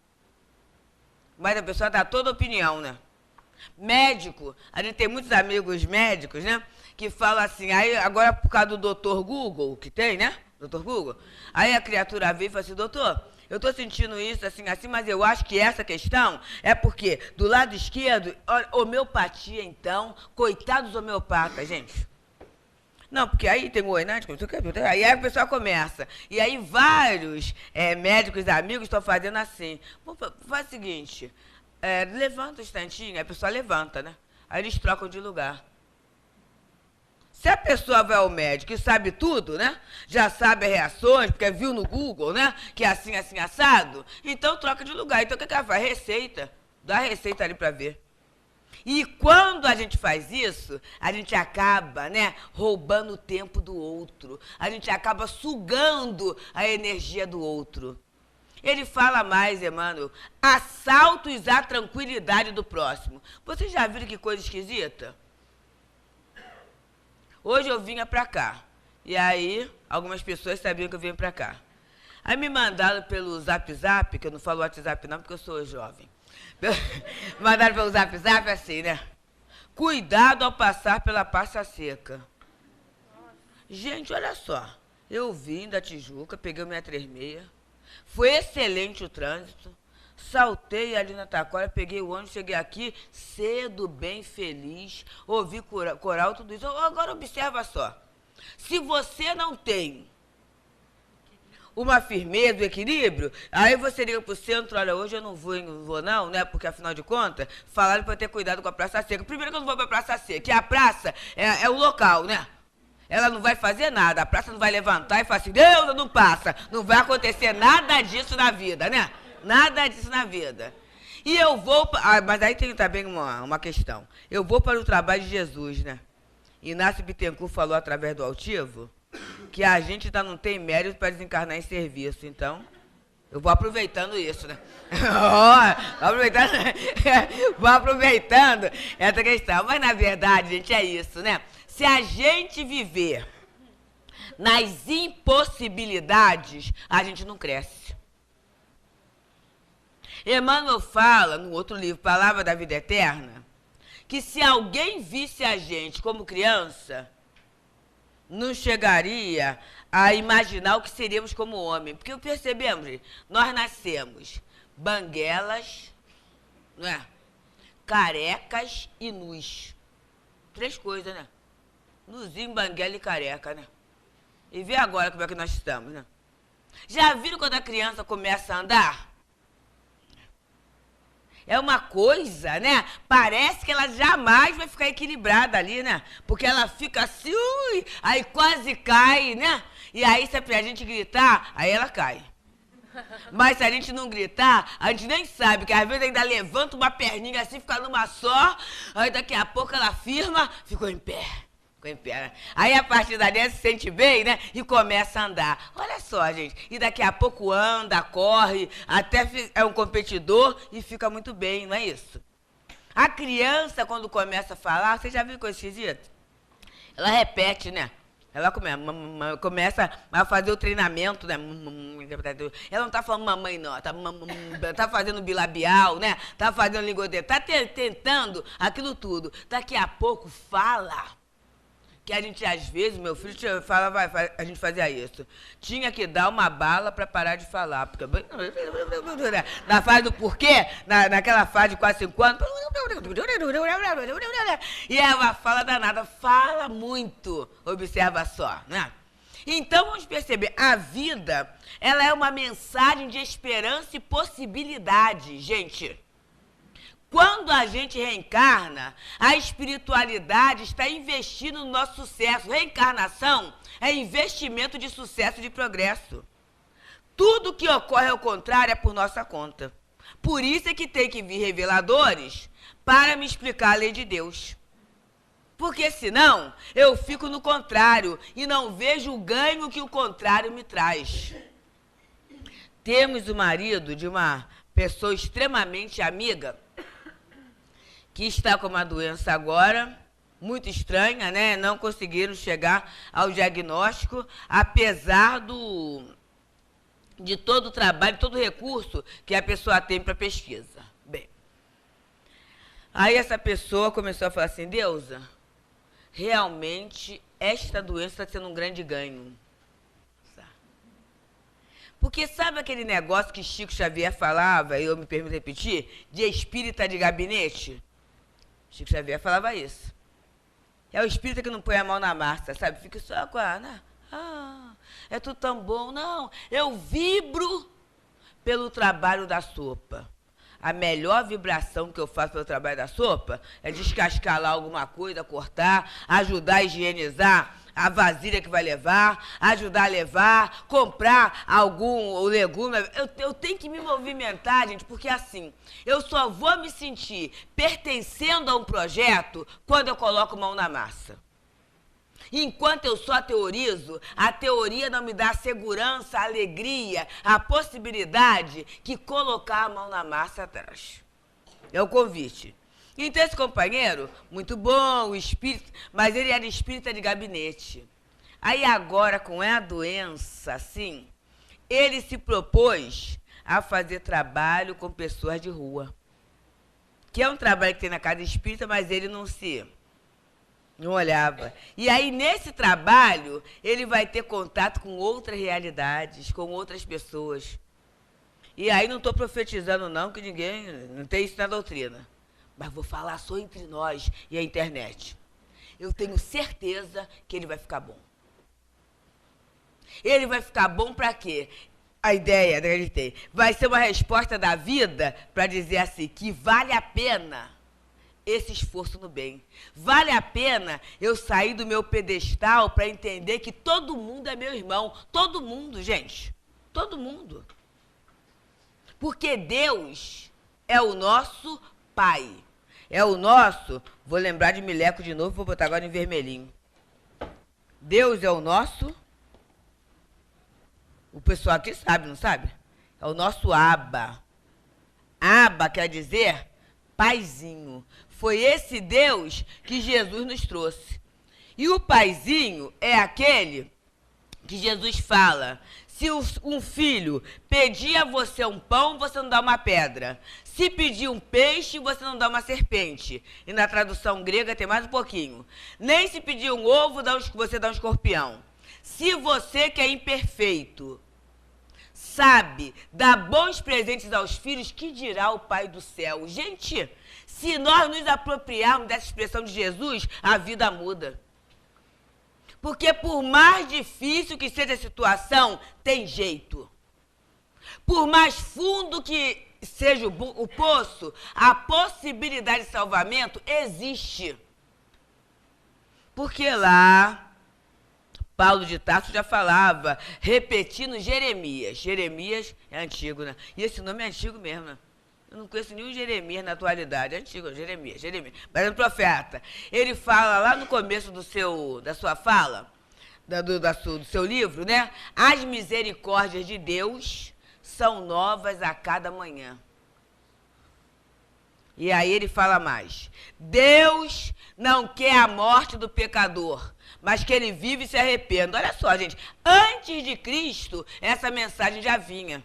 Mas a pessoa dá toda a opinião, né? Médico, a gente tem muitos amigos médicos, né? Que falam assim, aí agora por causa do doutor Google, que tem, né? Doutor Google. Aí a criatura veio e fala assim, doutor, eu estou sentindo isso assim, mas eu acho que essa questão é porque do lado esquerdo, homeopatia então, coitados homeopatas, gente. Não, porque aí tem o oinante, aí a pessoa começa. E aí vários médicos amigos estão fazendo assim. Faz o seguinte, levanta um instantinho, a pessoa levanta, né? Aí eles trocam de lugar. Se a pessoa vai ao médico e sabe tudo, né? Já sabe as reações, porque viu no Google, né? Que é assim, assim, assado. Então troca de lugar. Então o que ela faz? Receita. Dá a receita ali para ver. E quando a gente faz isso, a gente acaba, né, roubando o tempo do outro. A gente acaba sugando a energia do outro. Ele fala mais, Emmanuel, assaltos à tranquilidade do próximo. Vocês já viram que coisa esquisita? Hoje eu vinha pra cá. E aí, algumas pessoas sabiam que eu vinha pra cá. Aí me mandaram pelo Zap Zap, que eu não falo WhatsApp não, porque eu sou jovem. Mandaram pelo Zap Zap assim, né? Cuidado ao passar pela Passa Seca. Gente, olha só. Eu vim da Tijuca, peguei o 636. Foi excelente o trânsito. Saltei ali na Taquara, peguei o ônibus, cheguei aqui cedo, bem feliz. Ouvi coral, tudo isso. Agora observa só. Se você não tem uma firmeza, um equilíbrio, aí você liga pro centro, olha, hoje eu não vou não, né? Porque afinal de contas, falaram para ter cuidado com a Praça Seca. Primeiro que eu não vou pra Praça Seca, que a praça é o local, né? Ela não vai fazer nada, a praça não vai levantar e falar assim, Deus, não passa. Não vai acontecer nada disso na vida, né? Nada disso na vida. E eu vou, mas aí tem também uma questão. Eu vou para o trabalho de Jesus, né? Inácio Bittencourt falou através do Altivo que a gente não tem mérito para desencarnar em serviço. Então, eu vou aproveitando isso, né? Vou aproveitando essa questão. Mas, na verdade, gente, é isso, né? Se a gente viver nas impossibilidades, a gente não cresce. Emmanuel fala, no outro livro, Palavra da Vida Eterna, que se alguém visse a gente como criança, não chegaria a imaginar o que seríamos como homem. Porque percebemos, nós nascemos banguelas, não é? Carecas e nus. 3 coisas, né? Nuzinho, banguela e careca, né? E vê agora como é que nós estamos, né? Já viram quando a criança começa a andar? É uma coisa, né? Parece que ela jamais vai ficar equilibrada ali, né? Porque ela fica assim, aí quase cai, né? E aí, se a gente gritar, aí ela cai. Mas se a gente não gritar, a gente nem sabe, que às vezes ainda levanta uma perninha assim, fica numa só, aí daqui a pouco ela firma, ficou em pé. Aí a partir dali ela se sente bem, né? E começa a andar. Olha só, gente. E daqui a pouco anda, corre, até é um competidor e fica muito bem, não é isso? A criança, quando começa a falar, você já viu coisa esquisita? Ela repete, né? Ela começa a fazer o treinamento, né? Ela não está falando mamãe, não. Tá fazendo bilabial, né? Tá fazendo lingodeira. Tá tentando aquilo tudo. Daqui a pouco fala. Que a gente, às vezes, meu filho falava, a gente fazia isso. Tinha que dar uma bala para parar de falar. Porque, na fase do porquê, naquela fase de quase 5 anos, e ela fala danada, fala muito, observa só, né? Então, vamos perceber, a vida, ela é uma mensagem de esperança e possibilidade, gente. Quando a gente reencarna, a espiritualidade está investindo no nosso sucesso. Reencarnação é investimento de sucesso e de progresso. Tudo que ocorre ao contrário é por nossa conta. Por isso é que tem que vir reveladores para me explicar a lei de Deus. Porque senão eu fico no contrário e não vejo o ganho que o contrário me traz. Temos o marido de uma pessoa extremamente amiga, que está com uma doença agora, muito estranha, né? Não conseguiram chegar ao diagnóstico, apesar de todo o trabalho, todo o recurso que a pessoa tem para pesquisa. Bem, aí essa pessoa começou a falar assim, Deusa, realmente esta doença está sendo um grande ganho. Porque sabe aquele negócio que Chico Xavier falava, e eu me permito repetir, de espírita de gabinete? Chico Xavier falava isso. É o espírita que não põe a mão na massa, sabe? Fica só com a... Né? É tudo tão bom. Não, eu vibro pelo trabalho da sopa. a melhor vibração que eu faço pelo trabalho da sopa é descascar lá alguma coisa, cortar, ajudar a higienizar a vasilha que vai levar, ajudar a levar, comprar algum legume. Eu tenho que me movimentar, gente, porque assim, eu só vou me sentir pertencendo a um projeto quando eu coloco mão na massa. Enquanto eu só teorizo, a teoria não me dá a segurança, a alegria, a possibilidade que colocar a mão na massa traz. É o convite. Então, esse companheiro, muito bom, o espírito, mas ele era espírita de gabinete. Aí agora, com a doença, assim, ele se propôs a fazer trabalho com pessoas de rua. Que é um trabalho que tem na casa espírita, mas ele não olhava. E aí, nesse trabalho, ele vai ter contato com outras realidades, com outras pessoas. E aí, não estou profetizando, não, que ninguém, não tem isso na doutrina. Mas vou falar só entre nós e a internet. Eu tenho certeza que ele vai ficar bom. Ele vai ficar bom para quê? A ideia que ele tem vai ser uma resposta da vida para dizer assim, que vale a pena esse esforço no bem. Vale a pena eu sair do meu pedestal para entender que todo mundo é meu irmão. Todo mundo, gente. Todo mundo. Porque Deus é o nosso Pai. É o nosso, vou lembrar de Mileco de novo, vou botar agora em vermelhinho. Deus é o nosso, o pessoal aqui sabe, não sabe? É o nosso Abba. Abba quer dizer paizinho. Foi esse Deus que Jesus nos trouxe. E o paizinho é aquele que Jesus fala, se um filho pedir a você um pão, você não dá uma pedra. Se pedir um peixe, você não dá uma serpente. E na tradução grega tem mais um pouquinho. Nem se pedir um ovo, você dá um escorpião. Se você que é imperfeito, sabe dar bons presentes aos filhos, que dirá o Pai do céu? Gente, se nós nos apropriarmos dessa expressão de Jesus, a vida muda. Porque por mais difícil que seja a situação, tem jeito. Por mais fundo que seja o poço, a possibilidade de salvamento existe. Porque lá, Paulo de Tarso já falava, repetindo Jeremias. Jeremias é antigo, né? E esse nome é antigo mesmo, né? Eu não conheço nenhum Jeremias na atualidade. É antigo, Jeremias. Mas é um profeta. Ele fala lá no começo da sua fala, do seu livro, né? As misericórdias de Deus são novas a cada manhã. E aí ele fala mais. Deus não quer a morte do pecador, mas que ele vive e se arrependa. Olha só, gente. Antes de Cristo, essa mensagem já vinha.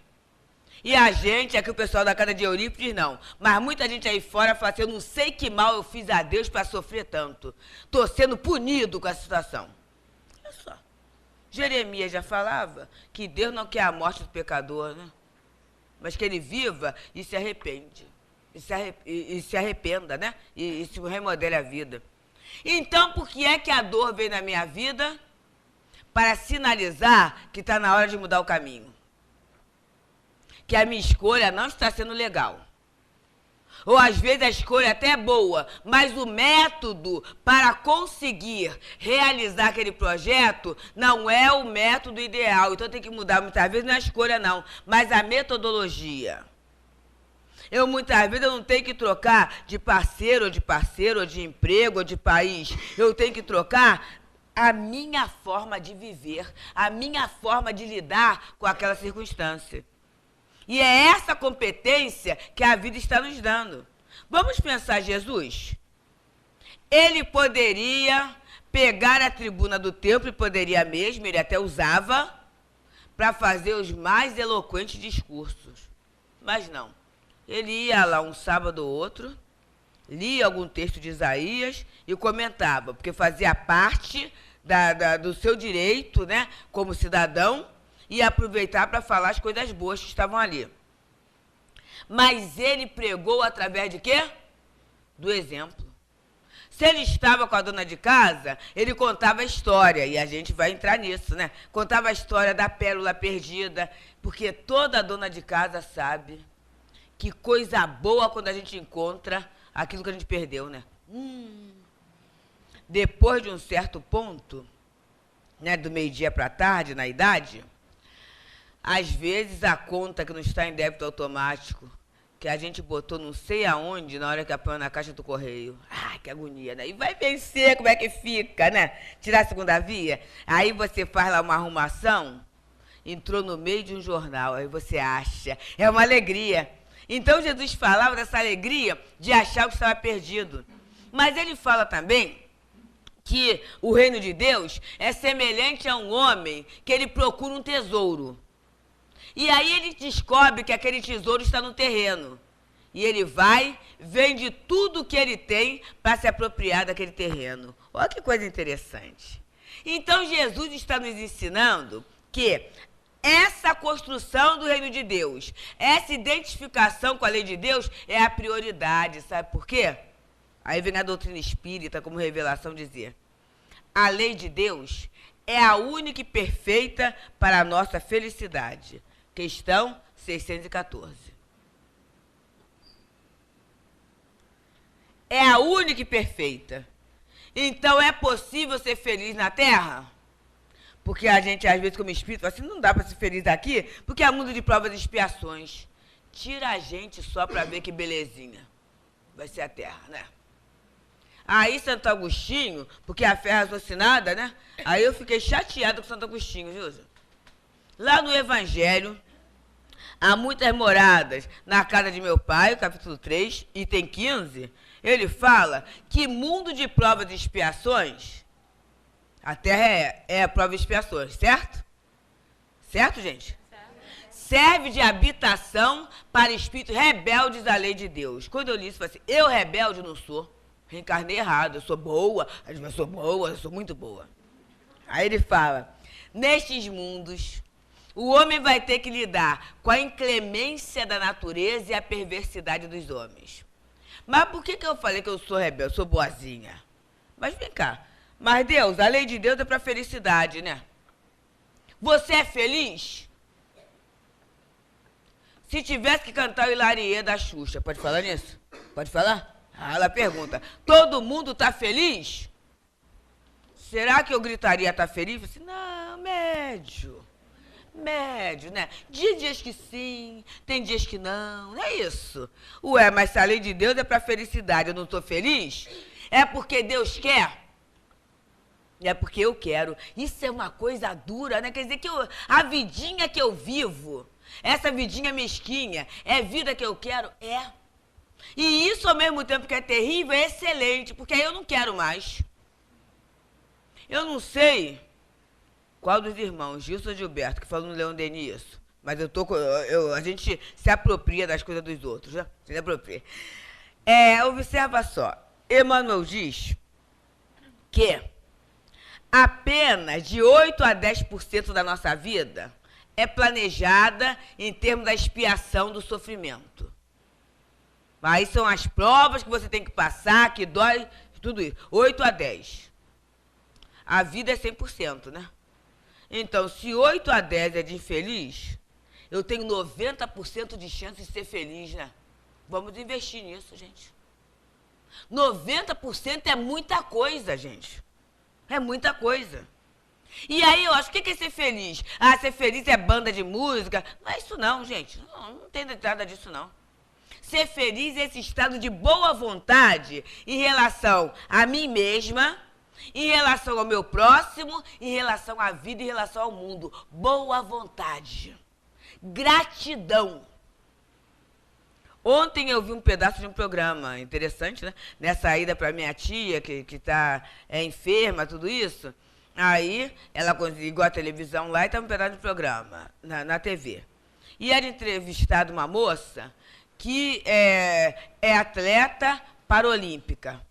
E a gente, aqui o pessoal da casa de Eurípides, não. Mas muita gente aí fora fala assim, eu não sei que mal eu fiz a Deus para sofrer tanto. Estou sendo punido com essa situação. Olha só. Jeremias já falava que Deus não quer a morte do pecador, né? Mas que ele viva e se arrepende. E se arrependa, né? E se remodele a vida. Então, por que é que a dor vem na minha vida? Para sinalizar que está na hora de mudar o caminho. Que a minha escolha não está sendo legal. Ou às vezes a escolha até é boa, mas o método para conseguir realizar aquele projeto não é o método ideal. Então tem que mudar muitas vezes, não é a escolha não, mas a metodologia. Muitas vezes eu não tenho que trocar de parceiro, ou de emprego, ou de país. Eu tenho que trocar a minha forma de viver, a minha forma de lidar com aquela circunstância. E é essa competência que a vida está nos dando. Vamos pensar Jesus? Ele poderia pegar a tribuna do templo, e poderia mesmo, ele até usava, para fazer os mais eloquentes discursos. Mas não. Ele ia lá um sábado ou outro, lia algum texto de Isaías e comentava, porque fazia parte do seu direito, né, como cidadão, e aproveitar para falar as coisas boas que estavam ali. Mas ele pregou através de quê? Do exemplo. Se ele estava com a dona de casa, ele contava a história, e a gente vai entrar nisso, né? Contava a história da pérola perdida, porque toda dona de casa sabe Que coisa boa quando a gente encontra aquilo que a gente perdeu, né? Depois de um certo ponto, né, do meio-dia para a tarde, na idade, às vezes a conta que não está em débito automático, que a gente botou não sei aonde na hora que apanhou na caixa do correio. Ai, que agonia, né? E vai vencer, como é que fica, né? Tirar a segunda via. Aí você faz lá uma arrumação, entrou no meio de um jornal, aí você acha. É uma alegria. Então Jesus falava dessa alegria de achar o que estava perdido. Mas ele fala também que o reino de Deus é semelhante a um homem que ele procura um tesouro. E aí ele descobre que aquele tesouro está no terreno. E ele vai, vende tudo que ele tem para se apropriar daquele terreno. Olha que coisa interessante. Então Jesus está nos ensinando que essa construção do reino de Deus, essa identificação com a lei de Deus é a prioridade. Sabe por quê? Aí vem a doutrina espírita como revelação dizer: a lei de Deus é a única e perfeita para a nossa felicidade. Questão 614. É a única e perfeita. Então, é possível ser feliz na Terra? Porque a gente, às vezes, como espírito, fala assim, não dá para ser feliz aqui, porque há mundo de provas e expiações. Tira a gente só para ver que belezinha vai ser a Terra, né? Aí, Santo Agostinho, porque a fé é raciocinada, né? Aí eu fiquei chateada com Santo Agostinho, viu? Lá no Evangelho, há muitas moradas na casa de meu pai, capítulo 3, item 15, ele fala que mundo de provas e expiações, a terra é a prova e expiações, certo? Certo, gente? Serve de habitação para espíritos rebeldes à lei de Deus. Quando eu li isso, eu falei assim, eu rebelde não sou, reencarnei errado, eu sou boa, eu sou muito boa. Aí ele fala, nestes mundos, o homem vai ter que lidar com a inclemência da natureza e a perversidade dos homens. Mas por que eu falei que eu sou rebelde, eu sou boazinha? Mas vem cá, mas Deus, a lei de Deus é para felicidade, né? Você é feliz? Se tivesse que cantar o Hilarie da Xuxa, pode falar nisso? Pode falar? Ah, ela pergunta, todo mundo está feliz? Será que eu gritaria tá feliz? Eu falei assim, não, médio, né? Dias que sim, tem dias que não, não é isso. Ué, mas se a lei de Deus é para felicidade, eu não estou feliz? É porque Deus quer? É porque eu quero. Isso é uma coisa dura, né? Quer dizer que a vidinha que eu vivo, essa vidinha mesquinha, é vida que eu quero? É. E isso ao mesmo tempo que é terrível, é excelente, porque aí eu não quero mais. Eu não sei qual dos irmãos, Gilson ou Gilberto, que falou no Leon Denis isso, mas a gente se apropria das coisas dos outros, né? Se apropria. Observa só, Emmanuel diz que apenas de 8 a 10% da nossa vida é planejada em termos da expiação do sofrimento. Aí são as provas que você tem que passar, que dói, tudo isso. 8 a 10. A vida é 100%, né? Então, se 8 a 10 é de infeliz, eu tenho 90% de chance de ser feliz, né? Vamos investir nisso, gente. 90% é muita coisa, gente. É muita coisa. E aí, eu acho, o que é ser feliz? Ah, ser feliz é banda de música. Não é isso não, gente. Não tem nada disso, não. Ser feliz é esse estado de boa vontade em relação a mim mesma, em relação ao meu próximo, em relação à vida, em relação ao mundo. Boa vontade. Gratidão. Ontem eu vi um pedaço de um programa interessante, né? Nessa ida para minha tia, que está enferma, tudo isso. Aí ela ligou a televisão lá e estava um pedaço de programa na TV. E era entrevistada uma moça que é atleta paralímpica.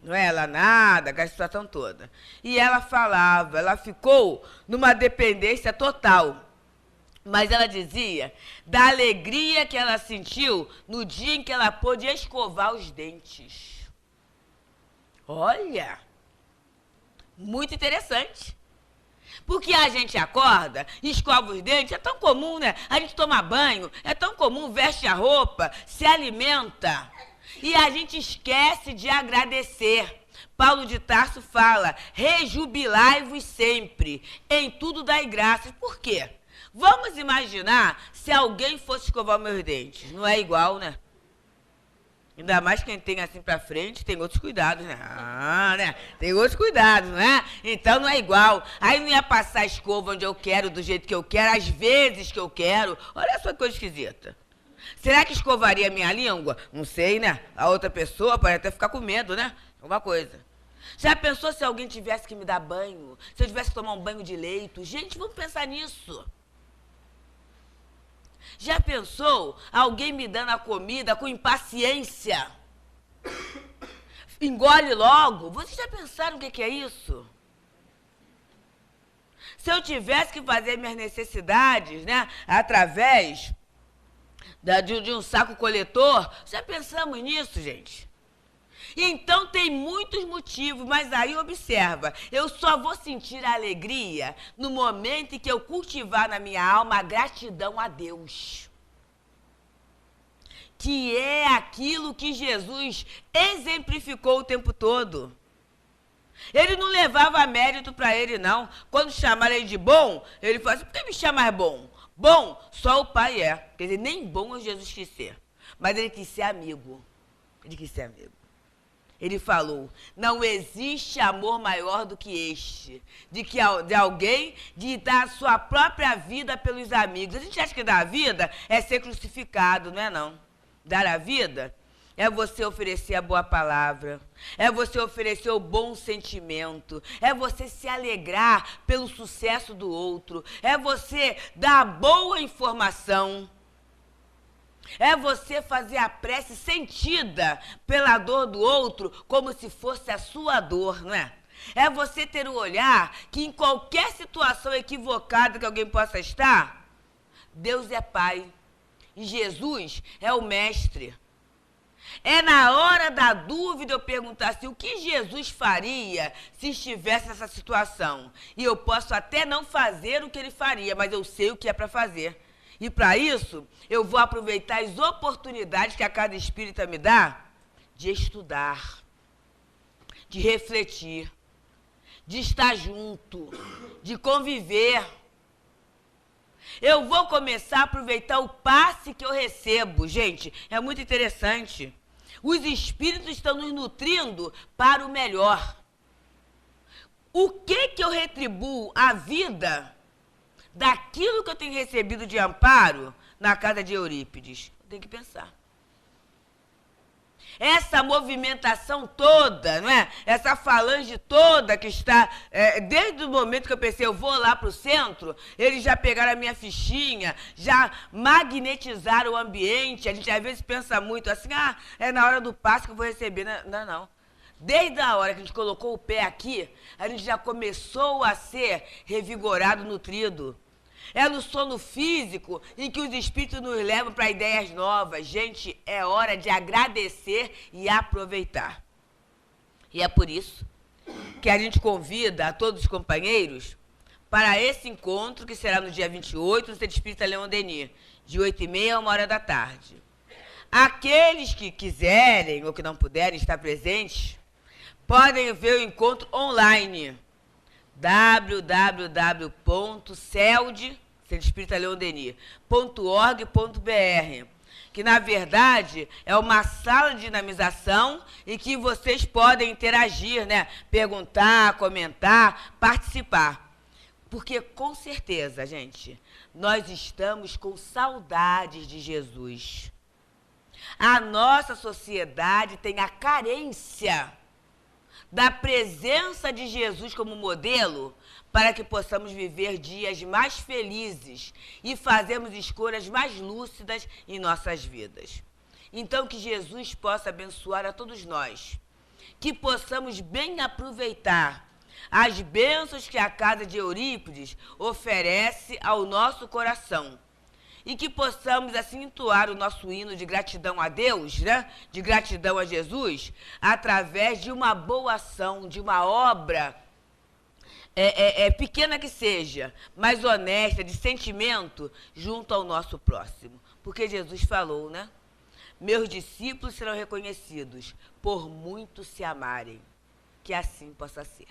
Não é? Ela nada, aquela situação toda. E ela falava, ela ficou numa dependência total. Mas ela dizia da alegria que ela sentiu no dia em que ela pôde escovar os dentes. Olha, muito interessante. Porque a gente acorda, escova os dentes, é tão comum, né? A gente toma banho, é tão comum, veste a roupa, se alimenta. E a gente esquece de agradecer. Paulo de Tarso fala, rejubilai-vos sempre, em tudo dai graças. Por quê? Vamos imaginar se alguém fosse escovar meus dentes. Não é igual, né? Ainda mais quem tem assim pra frente, tem outros cuidados, né? Né? Tem outros cuidados, não é? Então não é igual. Aí não ia passar a escova onde eu quero, do jeito que eu quero, às vezes que eu quero. Olha só que coisa esquisita. Será que escovaria a minha língua? Não sei, né? A outra pessoa pode até ficar com medo, né? Alguma coisa. Já pensou se alguém tivesse que me dar banho? Se eu tivesse que tomar um banho de leito? Gente, vamos pensar nisso. Já pensou alguém me dando a comida com impaciência? Engole logo. Vocês já pensaram o que é isso? Se eu tivesse que fazer minhas necessidades, né, através de um saco coletor, já pensamos nisso, gente? Então tem muitos motivos, mas aí observa, eu só vou sentir a alegria no momento em que eu cultivar na minha alma a gratidão a Deus. Que é aquilo que Jesus exemplificou o tempo todo. Ele não levava mérito para ele, não. Quando chamaram ele de bom, ele falou assim, por que me chamar bom? Bom, só o Pai é. Quer dizer, nem bom é Jesus quis ser. Mas ele quis ser amigo. Ele quis ser amigo. Ele falou, não existe amor maior do que este, de alguém de dar a sua própria vida pelos amigos. A gente acha que dar a vida é ser crucificado, não é não? Dar a vida é você oferecer a boa palavra, é você oferecer o bom sentimento, é você se alegrar pelo sucesso do outro, é você dar a boa informação. É você fazer a prece sentida pela dor do outro como se fosse a sua dor, não é? É você ter o olhar que em qualquer situação equivocada que alguém possa estar, Deus é Pai e Jesus é o Mestre. É na hora da dúvida eu perguntar assim, o que Jesus faria se estivesse nessa situação? E eu posso até não fazer o que ele faria, mas eu sei o que é para fazer. E para isso, eu vou aproveitar as oportunidades que a casa espírita me dá de estudar, de refletir, de estar junto, de conviver. Eu vou começar a aproveitar o passe que eu recebo. Gente, é muito interessante. Os espíritos estão nos nutrindo para o melhor. O que eu retribuo à vida daquilo que eu tenho recebido de amparo na casa de Eurípides? Tem que pensar. Essa movimentação toda, não é? Essa falange toda que está, desde o momento que eu pensei, eu vou lá para o centro, eles já pegaram a minha fichinha, já magnetizaram o ambiente. A gente às vezes pensa muito assim, é na hora do passe que eu vou receber. Não, não. Desde a hora que a gente colocou o pé aqui, a gente já começou a ser revigorado, nutrido. É no sono físico em que os espíritos nos levam para ideias novas. Gente, é hora de agradecer e aproveitar. E é por isso que a gente convida a todos os companheiros para esse encontro, que será no dia 28, no Centro Espírita Leon Denis, de 8h30 a 1h da tarde. Aqueles que quiserem ou que não puderem estar presentes, podem ver o encontro online. www.celd.org.br, que na verdade é uma sala de dinamização em que vocês podem interagir, né? Perguntar, comentar, participar. Porque com certeza, gente, nós estamos com saudades de Jesus. A nossa sociedade tem a carência da presença de Jesus como modelo para que possamos viver dias mais felizes e fazermos escolhas mais lúcidas em nossas vidas. Então, que Jesus possa abençoar a todos nós, que possamos bem aproveitar as bênçãos que a casa de Eurípides oferece ao nosso coração, e que possamos assim entoar o nosso hino de gratidão a Deus, né? De gratidão a Jesus, através de uma boa ação, de uma obra pequena que seja, mas honesta, de sentimento, junto ao nosso próximo. Porque Jesus falou, né? Meus discípulos serão reconhecidos por muito se amarem. Que assim possa ser.